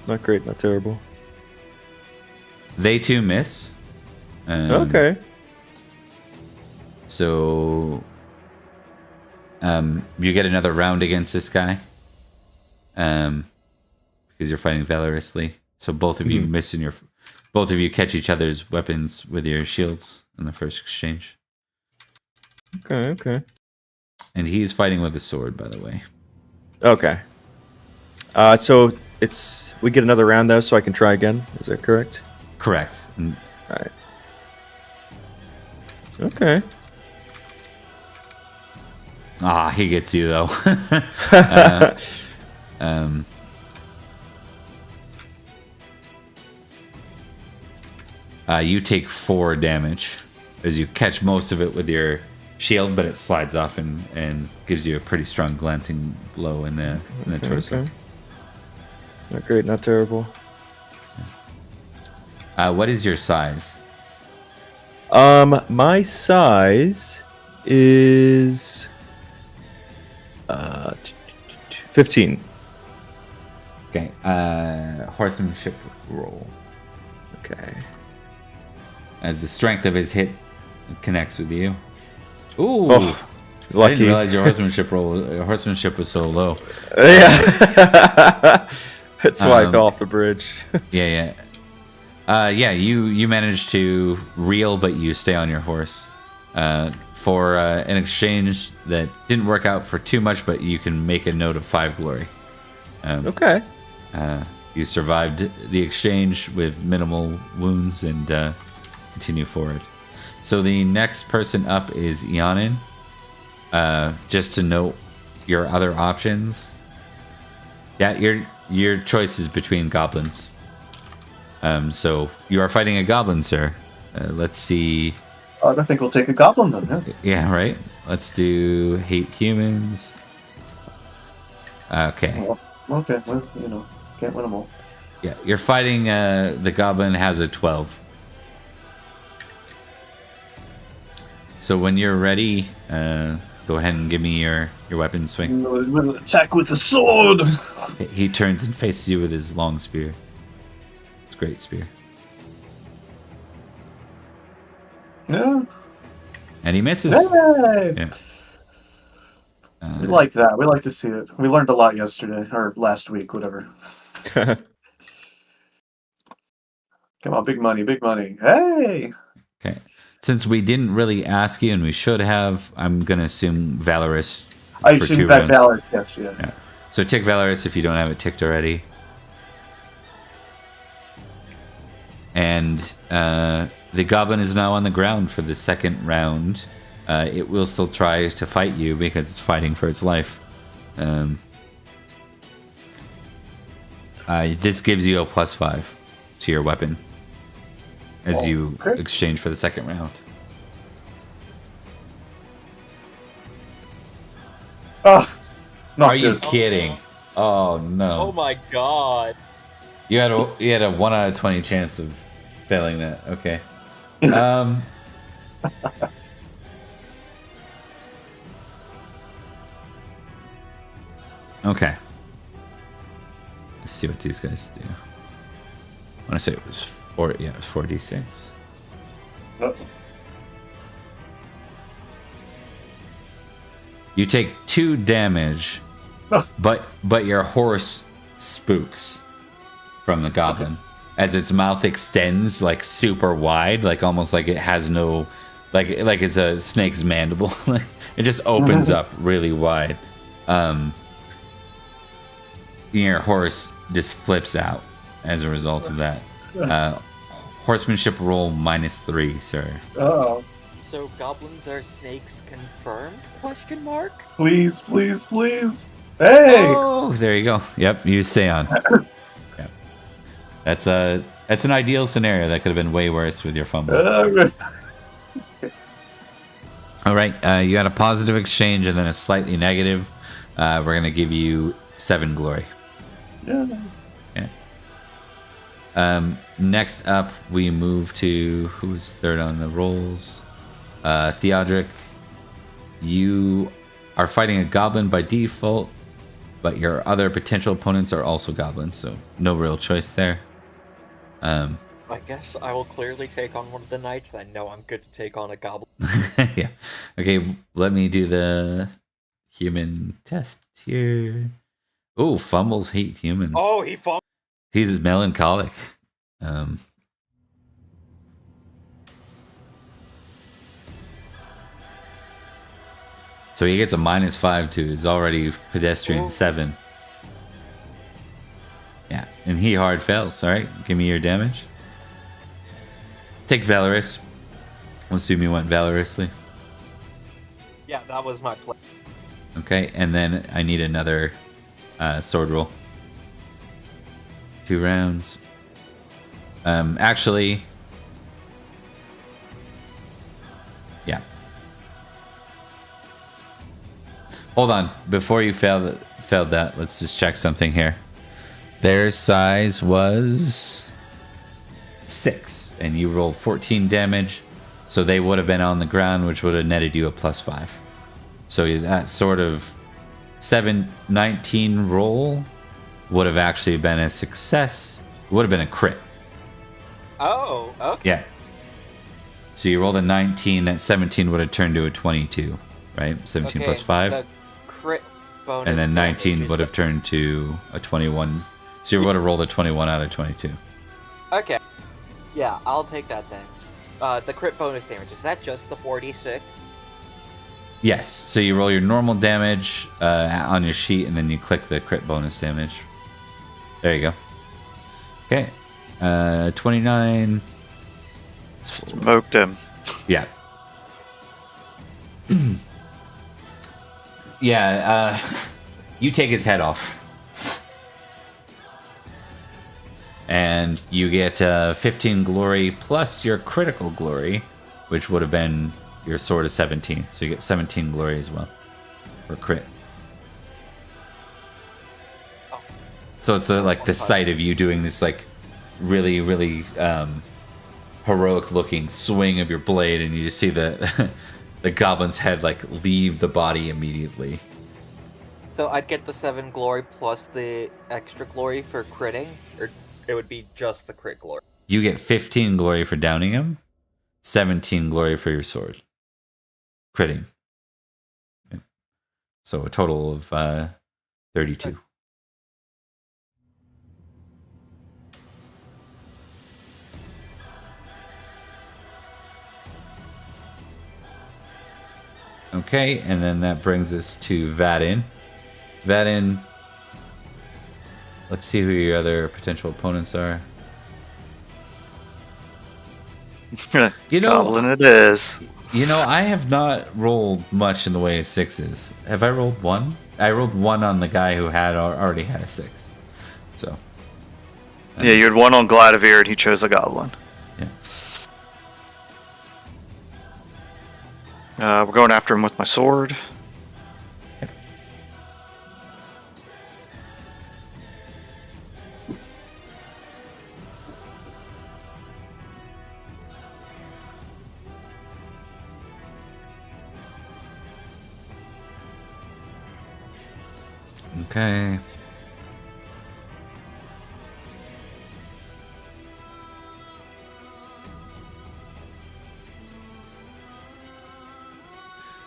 Not great, not terrible. They too miss. Okay. So, you get another round against this guy, because you're fighting valorously. So both of you miss both of you catch each other's weapons with your shields in the first exchange. Okay. And he's fighting with a sword, by the way. Okay. So we get another round though, so I can try again. Is that correct? Correct. All right. Okay. He gets you though. You take 4 damage as you catch most of it with your shield, but it slides off and gives you a pretty strong glancing blow in the torso. Okay. Not great, not terrible. What is your size? My size is 15. Okay. Horsemanship roll. Okay. As the strength of his hit connects with you. Ooh. Oh, I lucky. didn't realize your horsemanship was so low. Yeah. That's why I fell off the bridge. Yeah. You managed to reel, but you stay on your horse for an exchange that didn't work out for too much, but you can make a note of 5 glory. Okay. You survived the exchange with minimal wounds and continue forward. So the next person up is Ianin. Just to note your other options. Yeah, your choice is between goblins. So you are fighting a goblin, sir. Let's see. I think we'll take a goblin then. Yeah. Yeah, right. Let's do hate humans. Okay. Well, okay. Well, can't win them all. Yeah, you're fighting. The goblin has a 12. So when you're ready, go ahead and give me your weapon swing. We'll attack with the sword. He turns and faces you with his long spear. It's a great spear. Yeah. And he misses. Hey! Yeah. We like that. We like to see it. We learned a lot yesterday or last week, whatever. Come on, big money, big money. Hey. Okay. Since we didn't really ask you, and we should have, I'm gonna assume Valorous. I for assume 2 that rounds. Valor. Yes, yeah. Yeah. So tick Valorous if you don't have it ticked already. And the goblin is now on the ground for the second round. it will still try to fight you because it's fighting for its life. This gives you a +5 to your weapon as you exchange for the second round. Not Are you good. kidding? Oh no! Oh my god. You had a 1 out of 20 chance of failing that. Okay. Okay. Let's see what these guys do. I want to say it was 4. Yeah, it was 4d6. You take 2 damage, but your horse spooks from the goblin as its mouth extends like super wide, like almost like it has no, like it's a snake's mandible. It just opens up really wide. Your horse just flips out as a result of that. Horsemanship roll -3, sir. Oh, So goblins are snakes confirmed? Question mark? please, please, please. Hey! Oh, there you go. Yep, you stay on. Yep. That's an ideal scenario. That could have been way worse with your fumble. All right, you had a positive exchange and then a slightly negative. We're gonna give you 7 glory. Yeah. Next up, we move to who's third on the rolls. Theodric, you are fighting a goblin by default, but your other potential opponents are also goblins, so no real choice there. I guess I will clearly take on one of the knights. I know I'm good to take on a goblin. Yeah. Okay, let me do the human test here. Oh, fumbles hate humans. Oh, he fought. He's melancholic. So he gets a -5 to his already pedestrian 7. Yeah, and he hard fails. All right, give me your damage. Take Valorous. We'll assume you went valorously. Yeah, that was my plan. Okay, and then I need another sword roll. 2 rounds. Actually, yeah. Hold on, before you failed that, let's just check something here. Their size was 6, and you rolled 14 damage, so they would have been on the ground, which would have netted you a +5. So that sort of 19 roll would have actually been a success. It would have been a crit. Oh, okay. Yeah. So you rolled a 19, that 17 would have turned to a 22, right? 17 plus 5. The crit bonus. And then 19 damage would is have turned to a 21. So you would have rolled a 21 out of 22. Okay. Yeah, I'll take that then. The crit bonus damage, is that just the 46? Yes. So you roll your normal damage on your sheet, and then you click the crit bonus damage. There you go. Okay. 29. Smoked him. Yeah. Yeah, you take his head off. And you get 15 glory plus your critical glory, which would have been your sword of 17. So you get 17 glory as well for crit. So it's the sight of you doing this like really, really heroic looking swing of your blade, and you just see the the goblin's head like leave the body immediately. So I'd get the 7 glory plus the extra glory for critting, or it would be just the crit glory. You get 15 glory for downing him, 17 glory for your sword. Critting. So a total of 32. Okay, and then that brings us to Vadin. Vadin, let's see who your other potential opponents are. You know, Goblin it is. You know, I have not rolled much in the way of sixes. Have I rolled one? I rolled one on the guy who had already had a 6. So. Yeah, you had one on Gladivir and he chose a goblin. Yeah. We're going after him with my sword. Yep. Okay.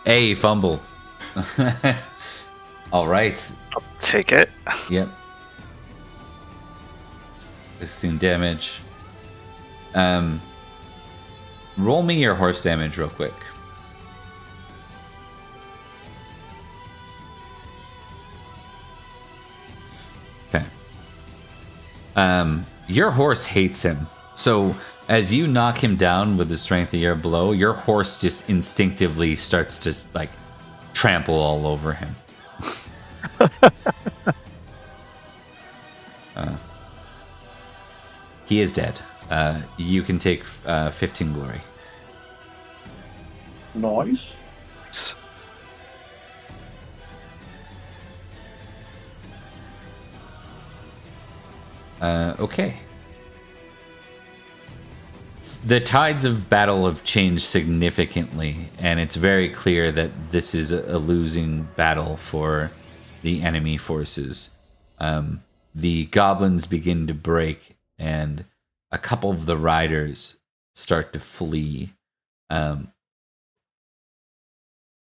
Hey, fumble. All right. Take it. Yep. 16 damage. Roll me your horse damage real quick. Okay. Your horse hates him. So as you knock him down with the strength of your blow, your horse just instinctively starts to like trample all over him. He is dead. You can take 15 glory. Nice. Okay. The tides of battle have changed significantly, and it's very clear that this is a losing battle for the enemy forces. The goblins begin to break, and a couple of the riders start to flee.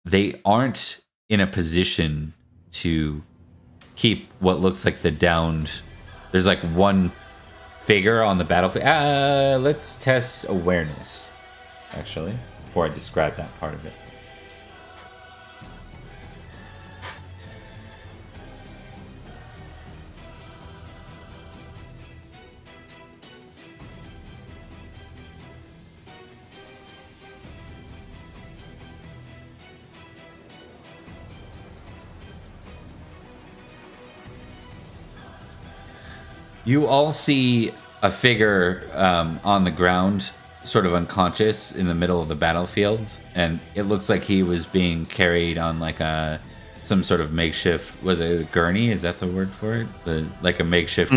They aren't in a position to keep what looks like the downed. There's like one figure on the battlefield. Let's test awareness, actually, before I describe that part of it. You all see a figure on the ground, sort of unconscious in the middle of the battlefield, and it looks like he was being carried on like some sort of makeshift. Was it a gurney? Is that the word for it? Like a makeshift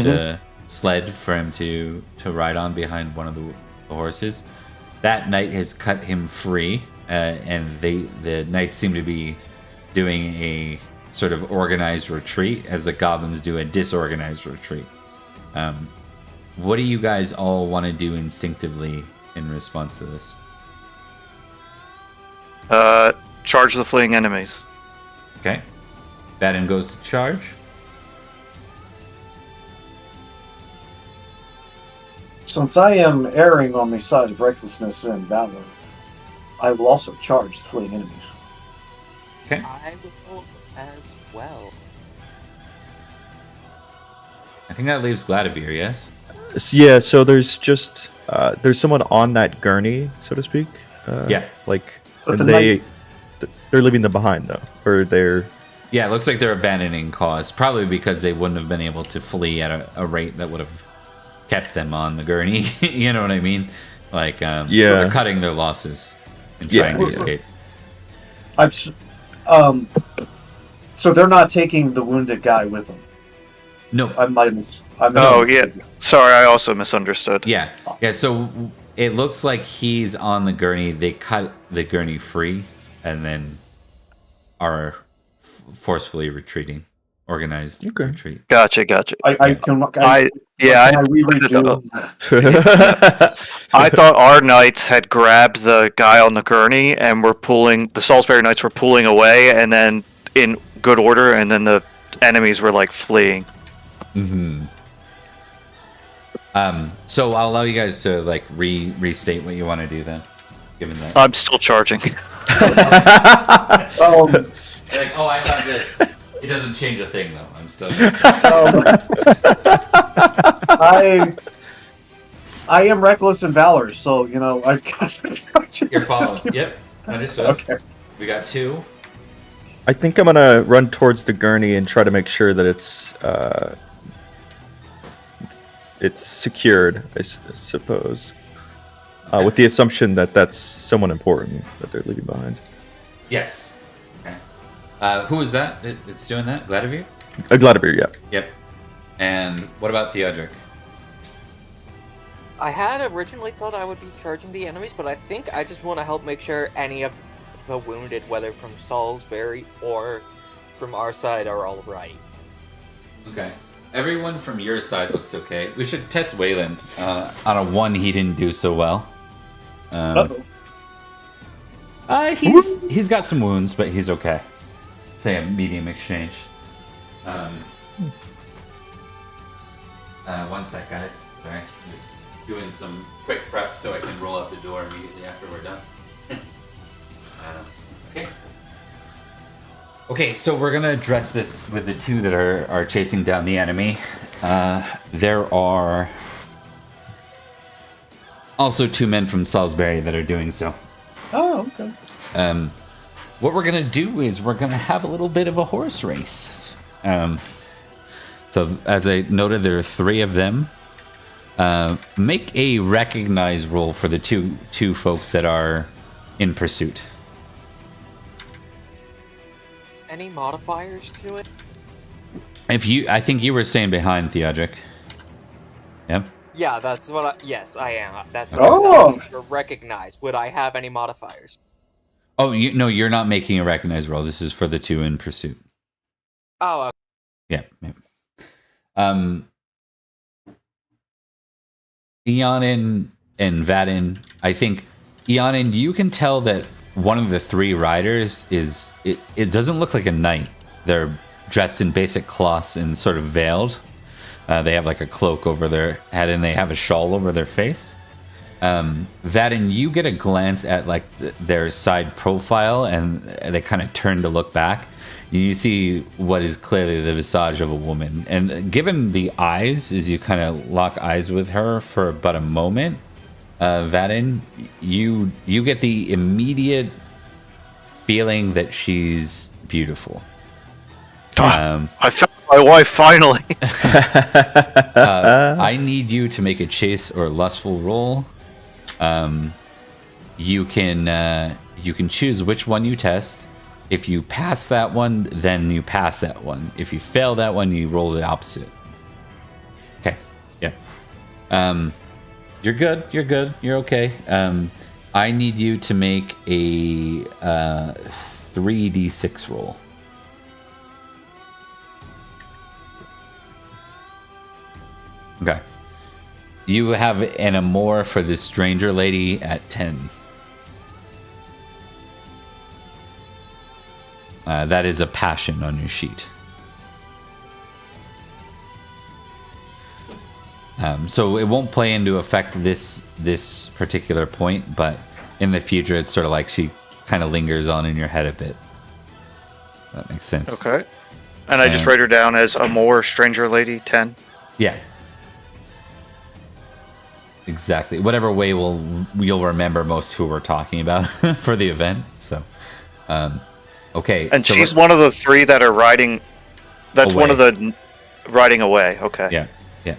sled for him to ride on behind one of the horses. That knight has cut him free, and the knights seem to be doing a sort of organized retreat, as the goblins do a disorganized retreat. What do you guys all want to do instinctively in response to this? Charge the fleeing enemies. Okay. Baden goes to charge. Since I am erring on the side of recklessness and valor, I will also charge the fleeing enemies. Okay. I will as well. I think that leaves Gladivir, yes? Yeah, so there's just there's someone on that gurney, so to speak. Yeah. Like, But and they're leaving them behind though, or they're. Yeah, it looks like they're abandoning cause, probably because they wouldn't have been able to flee at a rate that would have kept them on the gurney. You know what I mean? Like, so they're cutting their losses and trying to escape. So they're not taking the wounded guy with them. No. Yeah. Sorry, I also misunderstood. Yeah. So it looks like he's on the gurney. They cut the gurney free, and then are forcefully retreating, organized retreat. Gotcha. I really do. I thought our knights had grabbed the guy on the gurney and were pulling. The Salisbury knights were pulling away, and then in good order, and then the enemies were like fleeing. Mm-hmm. So I'll allow you guys to like restate what you want to do then, given that. I'm still charging. Like, oh, I got this. It doesn't change a thing though. I'm still. I am reckless in valor, so I guess You're following. Yep. Understood. Okay. We got 2. I think I'm gonna run towards the gurney and try to make sure that it's secured. I suppose, with the assumption that that's someone important that they're leaving behind. Yes. Okay. Who is that that's doing that? Gladivir? A Gladivir, yeah. Yep. And what about Theodric? I had originally thought I would be charging the enemies, but I think I just want to help make sure any of the wounded, whether from Salisbury or from our side, are all right. Okay. Everyone from your side looks okay. We should test Wayland. On a 1, he didn't do so well. He's got some wounds, but he's okay. Say a medium exchange. One sec, guys. Sorry. I'm just doing some quick prep so I can roll out the door immediately after we're done. Okay. Okay, so we're gonna address this with the 2 that are chasing down the enemy. There are also 2 men from Salisbury that are doing so. Oh, okay. What we're gonna do is we're gonna have a little bit of a horse race. So as I noted, there are 3 of them. Make a recognize roll for the two folks that are in pursuit. Any modifiers to it? I think you were saying behind Theodric. Yep. Yeah, that's what yes, I am. That's what Oh! I was recognize. Would I have any modifiers? Oh, no, you're not making a recognize roll. This is for the 2 in pursuit. Oh, okay. Yeah. Eonin and Vadin, I think, Eonin, you can tell that one of the 3 riders it doesn't look like a knight. They're dressed in basic cloths and sort of veiled. They have like a cloak over their head and they have a shawl over their face. Vadin, you get a glance at like their side profile and they kind of turn to look back. You see what is clearly the visage of a woman. And given the eyes, as you kind of lock eyes with her for about a moment, Vadin, you get the immediate feeling that she's beautiful. I found my wife finally. I need you to make a chase or lustful roll. You can choose which one you test. If you pass that one, then you pass that one. If you fail that one, you roll the opposite. Okay. Yeah. You're good. You're good. You're okay. I need you to make a 3d6 roll. Okay. You have an amour for this stranger lady at 10. That is a passion on your sheet. So it won't play into effect this particular point, but in the future, it's sort of like she kind of lingers on in your head a bit. That makes sense. Okay. And I just write her down as Amour Stranger Lady 10. Yeah. Exactly. Whatever way you'll remember most who we're talking about for the event. So, okay. And so she's one of the 3 that are riding. That's away. one of the riding away. Okay. Yeah. Yeah.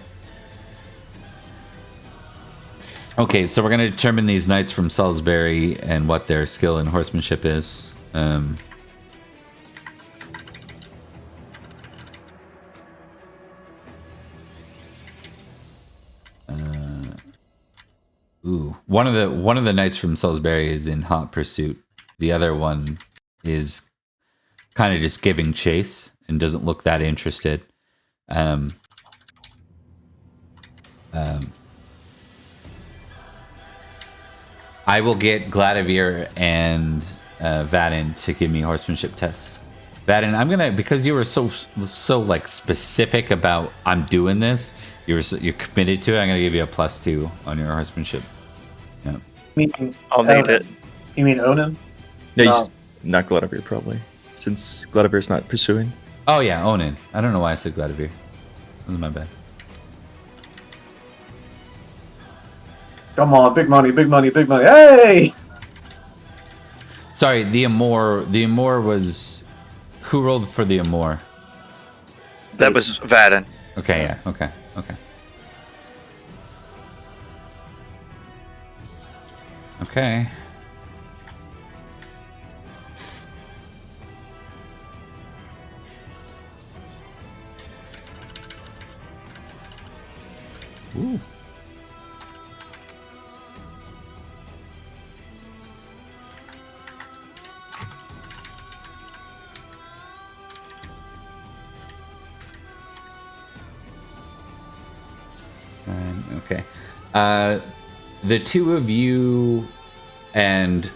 Okay, so we're going to determine these knights from Salisbury and what their skill in horsemanship is. One of the knights from Salisbury is in hot pursuit. The other one is kind of just giving chase and doesn't look that interested. I will get Gladivir and Vadin to give me horsemanship tests. Vadin, I'm gonna, because you were so like specific about I'm doing this. You're committed to it. I'm gonna give you a +2 on your horsemanship. Yeah. I'll need it. You mean Onan? Yeah, No. not Gladivir probably, since Gladivir's not pursuing. Oh yeah, Onan. I don't know why I said Gladivir. That was my bad. Come on, big money, big money, big money. Hey! Sorry, the Amor. The Amor was... Who rolled for the Amor? That was Vaden. Okay, yeah. Okay. Okay. Ooh. Okay. The two of you and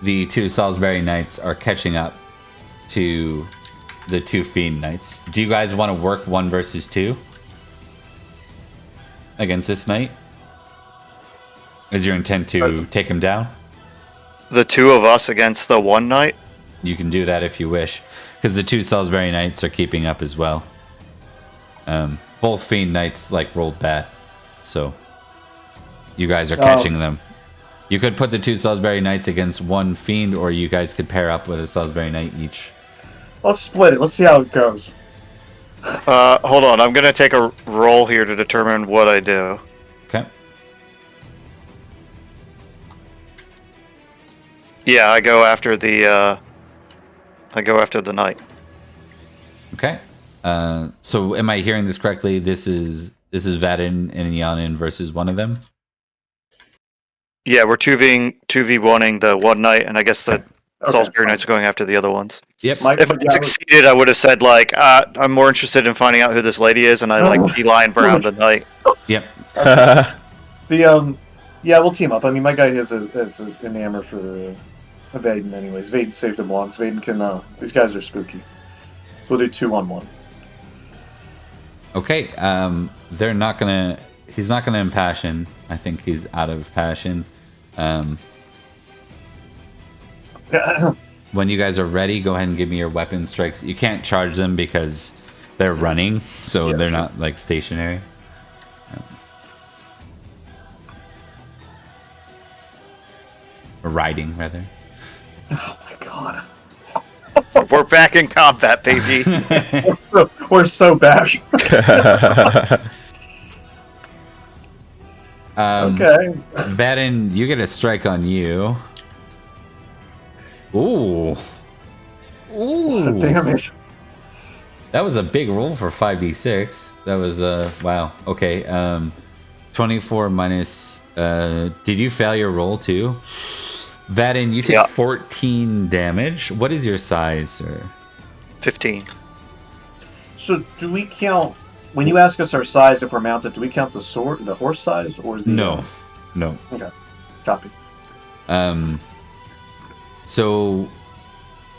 the two Salisbury Knights are catching up to the two Fiend Knights. Do you guys want to work 1 versus 2 against this knight? Is your intent to take him down? The two of us against the one knight? You can do that if you wish, because the two Salisbury Knights are keeping up as well. Both Fiend Knights rolled bad, so you guys are catching them. You could put the two Salisbury Knights against one Fiend, or you guys could pair up with a Salisbury Knight each. Let's split it. Let's see how it goes. Hold on. I'm going to take a roll here to determine what I do. Okay. Yeah, I go after the knight. Okay. So am I hearing this correctly? This is Vaden and Yanin versus one of them? Yeah, we're 2v1ing the one knight, and I guess the Salisbury Knights are going after the other ones. Yep. If I succeeded, I would have said, I'm more interested in finding out who this lady is, and I beeline around the knight. Yep. Yeah, we'll team up. I mean, my guy has an hammer for Vaden anyways. Vaden saved him once. Vaden can, these guys are spooky. So we'll do 2-on-1. Okay, he's not gonna impassion. I think he's out of passions. When you guys are ready, go ahead and give me your weapon strikes. You can't charge them because they're running, so they're not stationary. Or riding, rather. Oh my god. We're back in combat, baby. we're so back. Okay. Vaden, you get a strike on you. Ooh. Damn it. That was a big roll for 5d6. That was wow. Okay. 24 minus did you fail your roll too? Vaden, you take 14 damage. What is your size, sir? 15. So do we count when you ask us our size if we're mounted, do we count the horse size or the No. Okay. Copy. So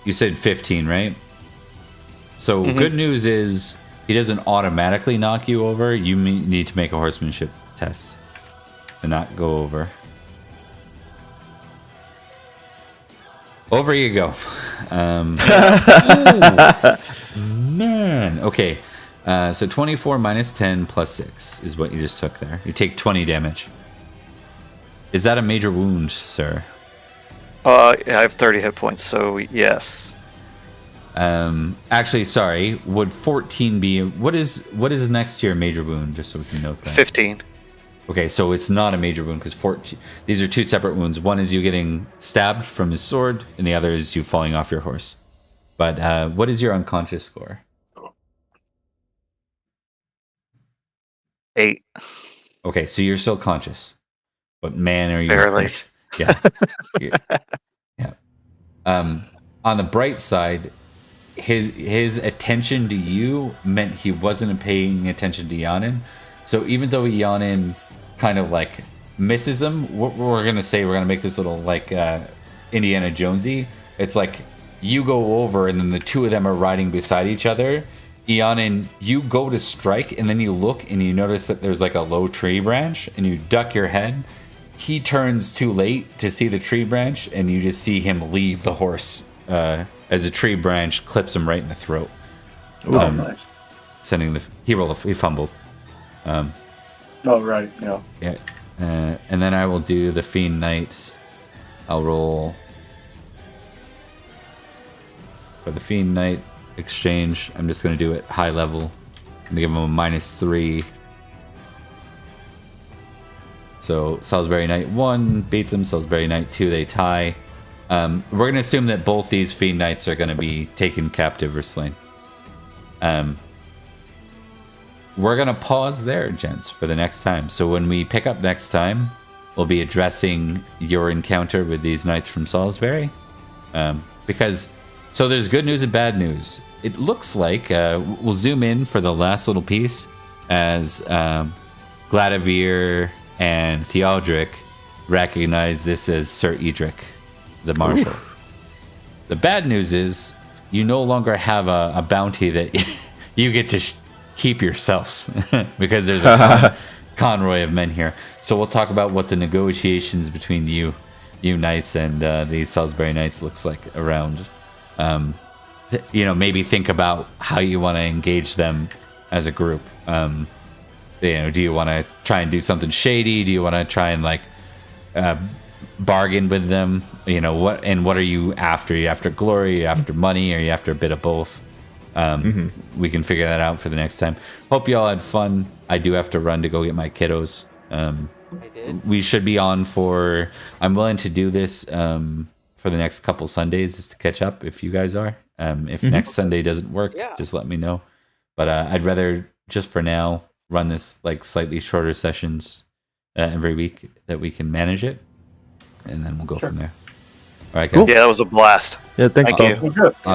you said 15, right? So good news is he doesn't automatically knock you over. You need to make a horsemanship test to not go over. Over you go. Man. Okay. So 24 minus 10 plus 6 is what you just took there. You take 20 damage. Is that a major wound, sir? I have 30 hit points, so yes. Actually, sorry. Would 14 be... What is next to your major wound, just so we can note that? 15. Okay, so it's not a major wound because 14. These are two separate wounds. One is you getting stabbed from his sword, and the other is you falling off your horse. But what is your unconscious score? 8. Okay, so you're still conscious, but man, are you barely? hurt. Yeah. Yeah. On the bright side, his attention to you meant he wasn't paying attention to Yanin. So even though Yanin kind of misses him, we're gonna make this little Indiana Jonesy. It's you go over, and then the two of them are riding beside each other. Yanin, you go to strike, and then you look and you notice that there's a low tree branch, and you duck your head. He turns too late to see the tree branch, and you just see him leave the horse as a tree branch clips him right in the throat. Nice. He fumbled. Oh right, yeah. Yeah, and then I will do the Fiend Knight. I'll roll for the Fiend Knight exchange. I'm just going to do it high level. I'm going to give him a -3. So Salisbury Knight 1 beats him. Salisbury Knight 2, they tie. We're going to assume that both these Fiend Knights are going to be taken captive or slain. We're going to pause there, gents, for the next time. So when we pick up next time, we'll be addressing your encounter with these knights from Salisbury. So there's good news and bad news. It looks like, we'll zoom in for the last little piece, as Gladivir and Theodric recognize this as Sir Edric, the Marshal. The bad news is you no longer have a bounty that you get to keep yourselves because there's a convoy of men here. So we'll talk about what the negotiations between you knights and the Salisbury Knights looks like around. Maybe think about how you want to engage them as a group. Do you want to try and do something shady? Do you want to try and bargain with them? What are you after? Are you after glory? Are you after money? Are you after a bit of both? We can figure that out for the next time. Hope you all had fun. I do have to run to go get my kiddos. I did. We should be on for... I'm willing to do this for the next couple Sundays just to catch up if you guys are. If next Sunday doesn't work, just let me know. But I'd rather, just for now, run this slightly shorter sessions every week that we can manage it. And then we'll go from there. All right, guys. Yeah, that was a blast. Yeah, thanks, Thank Bob. you. Good. Awesome.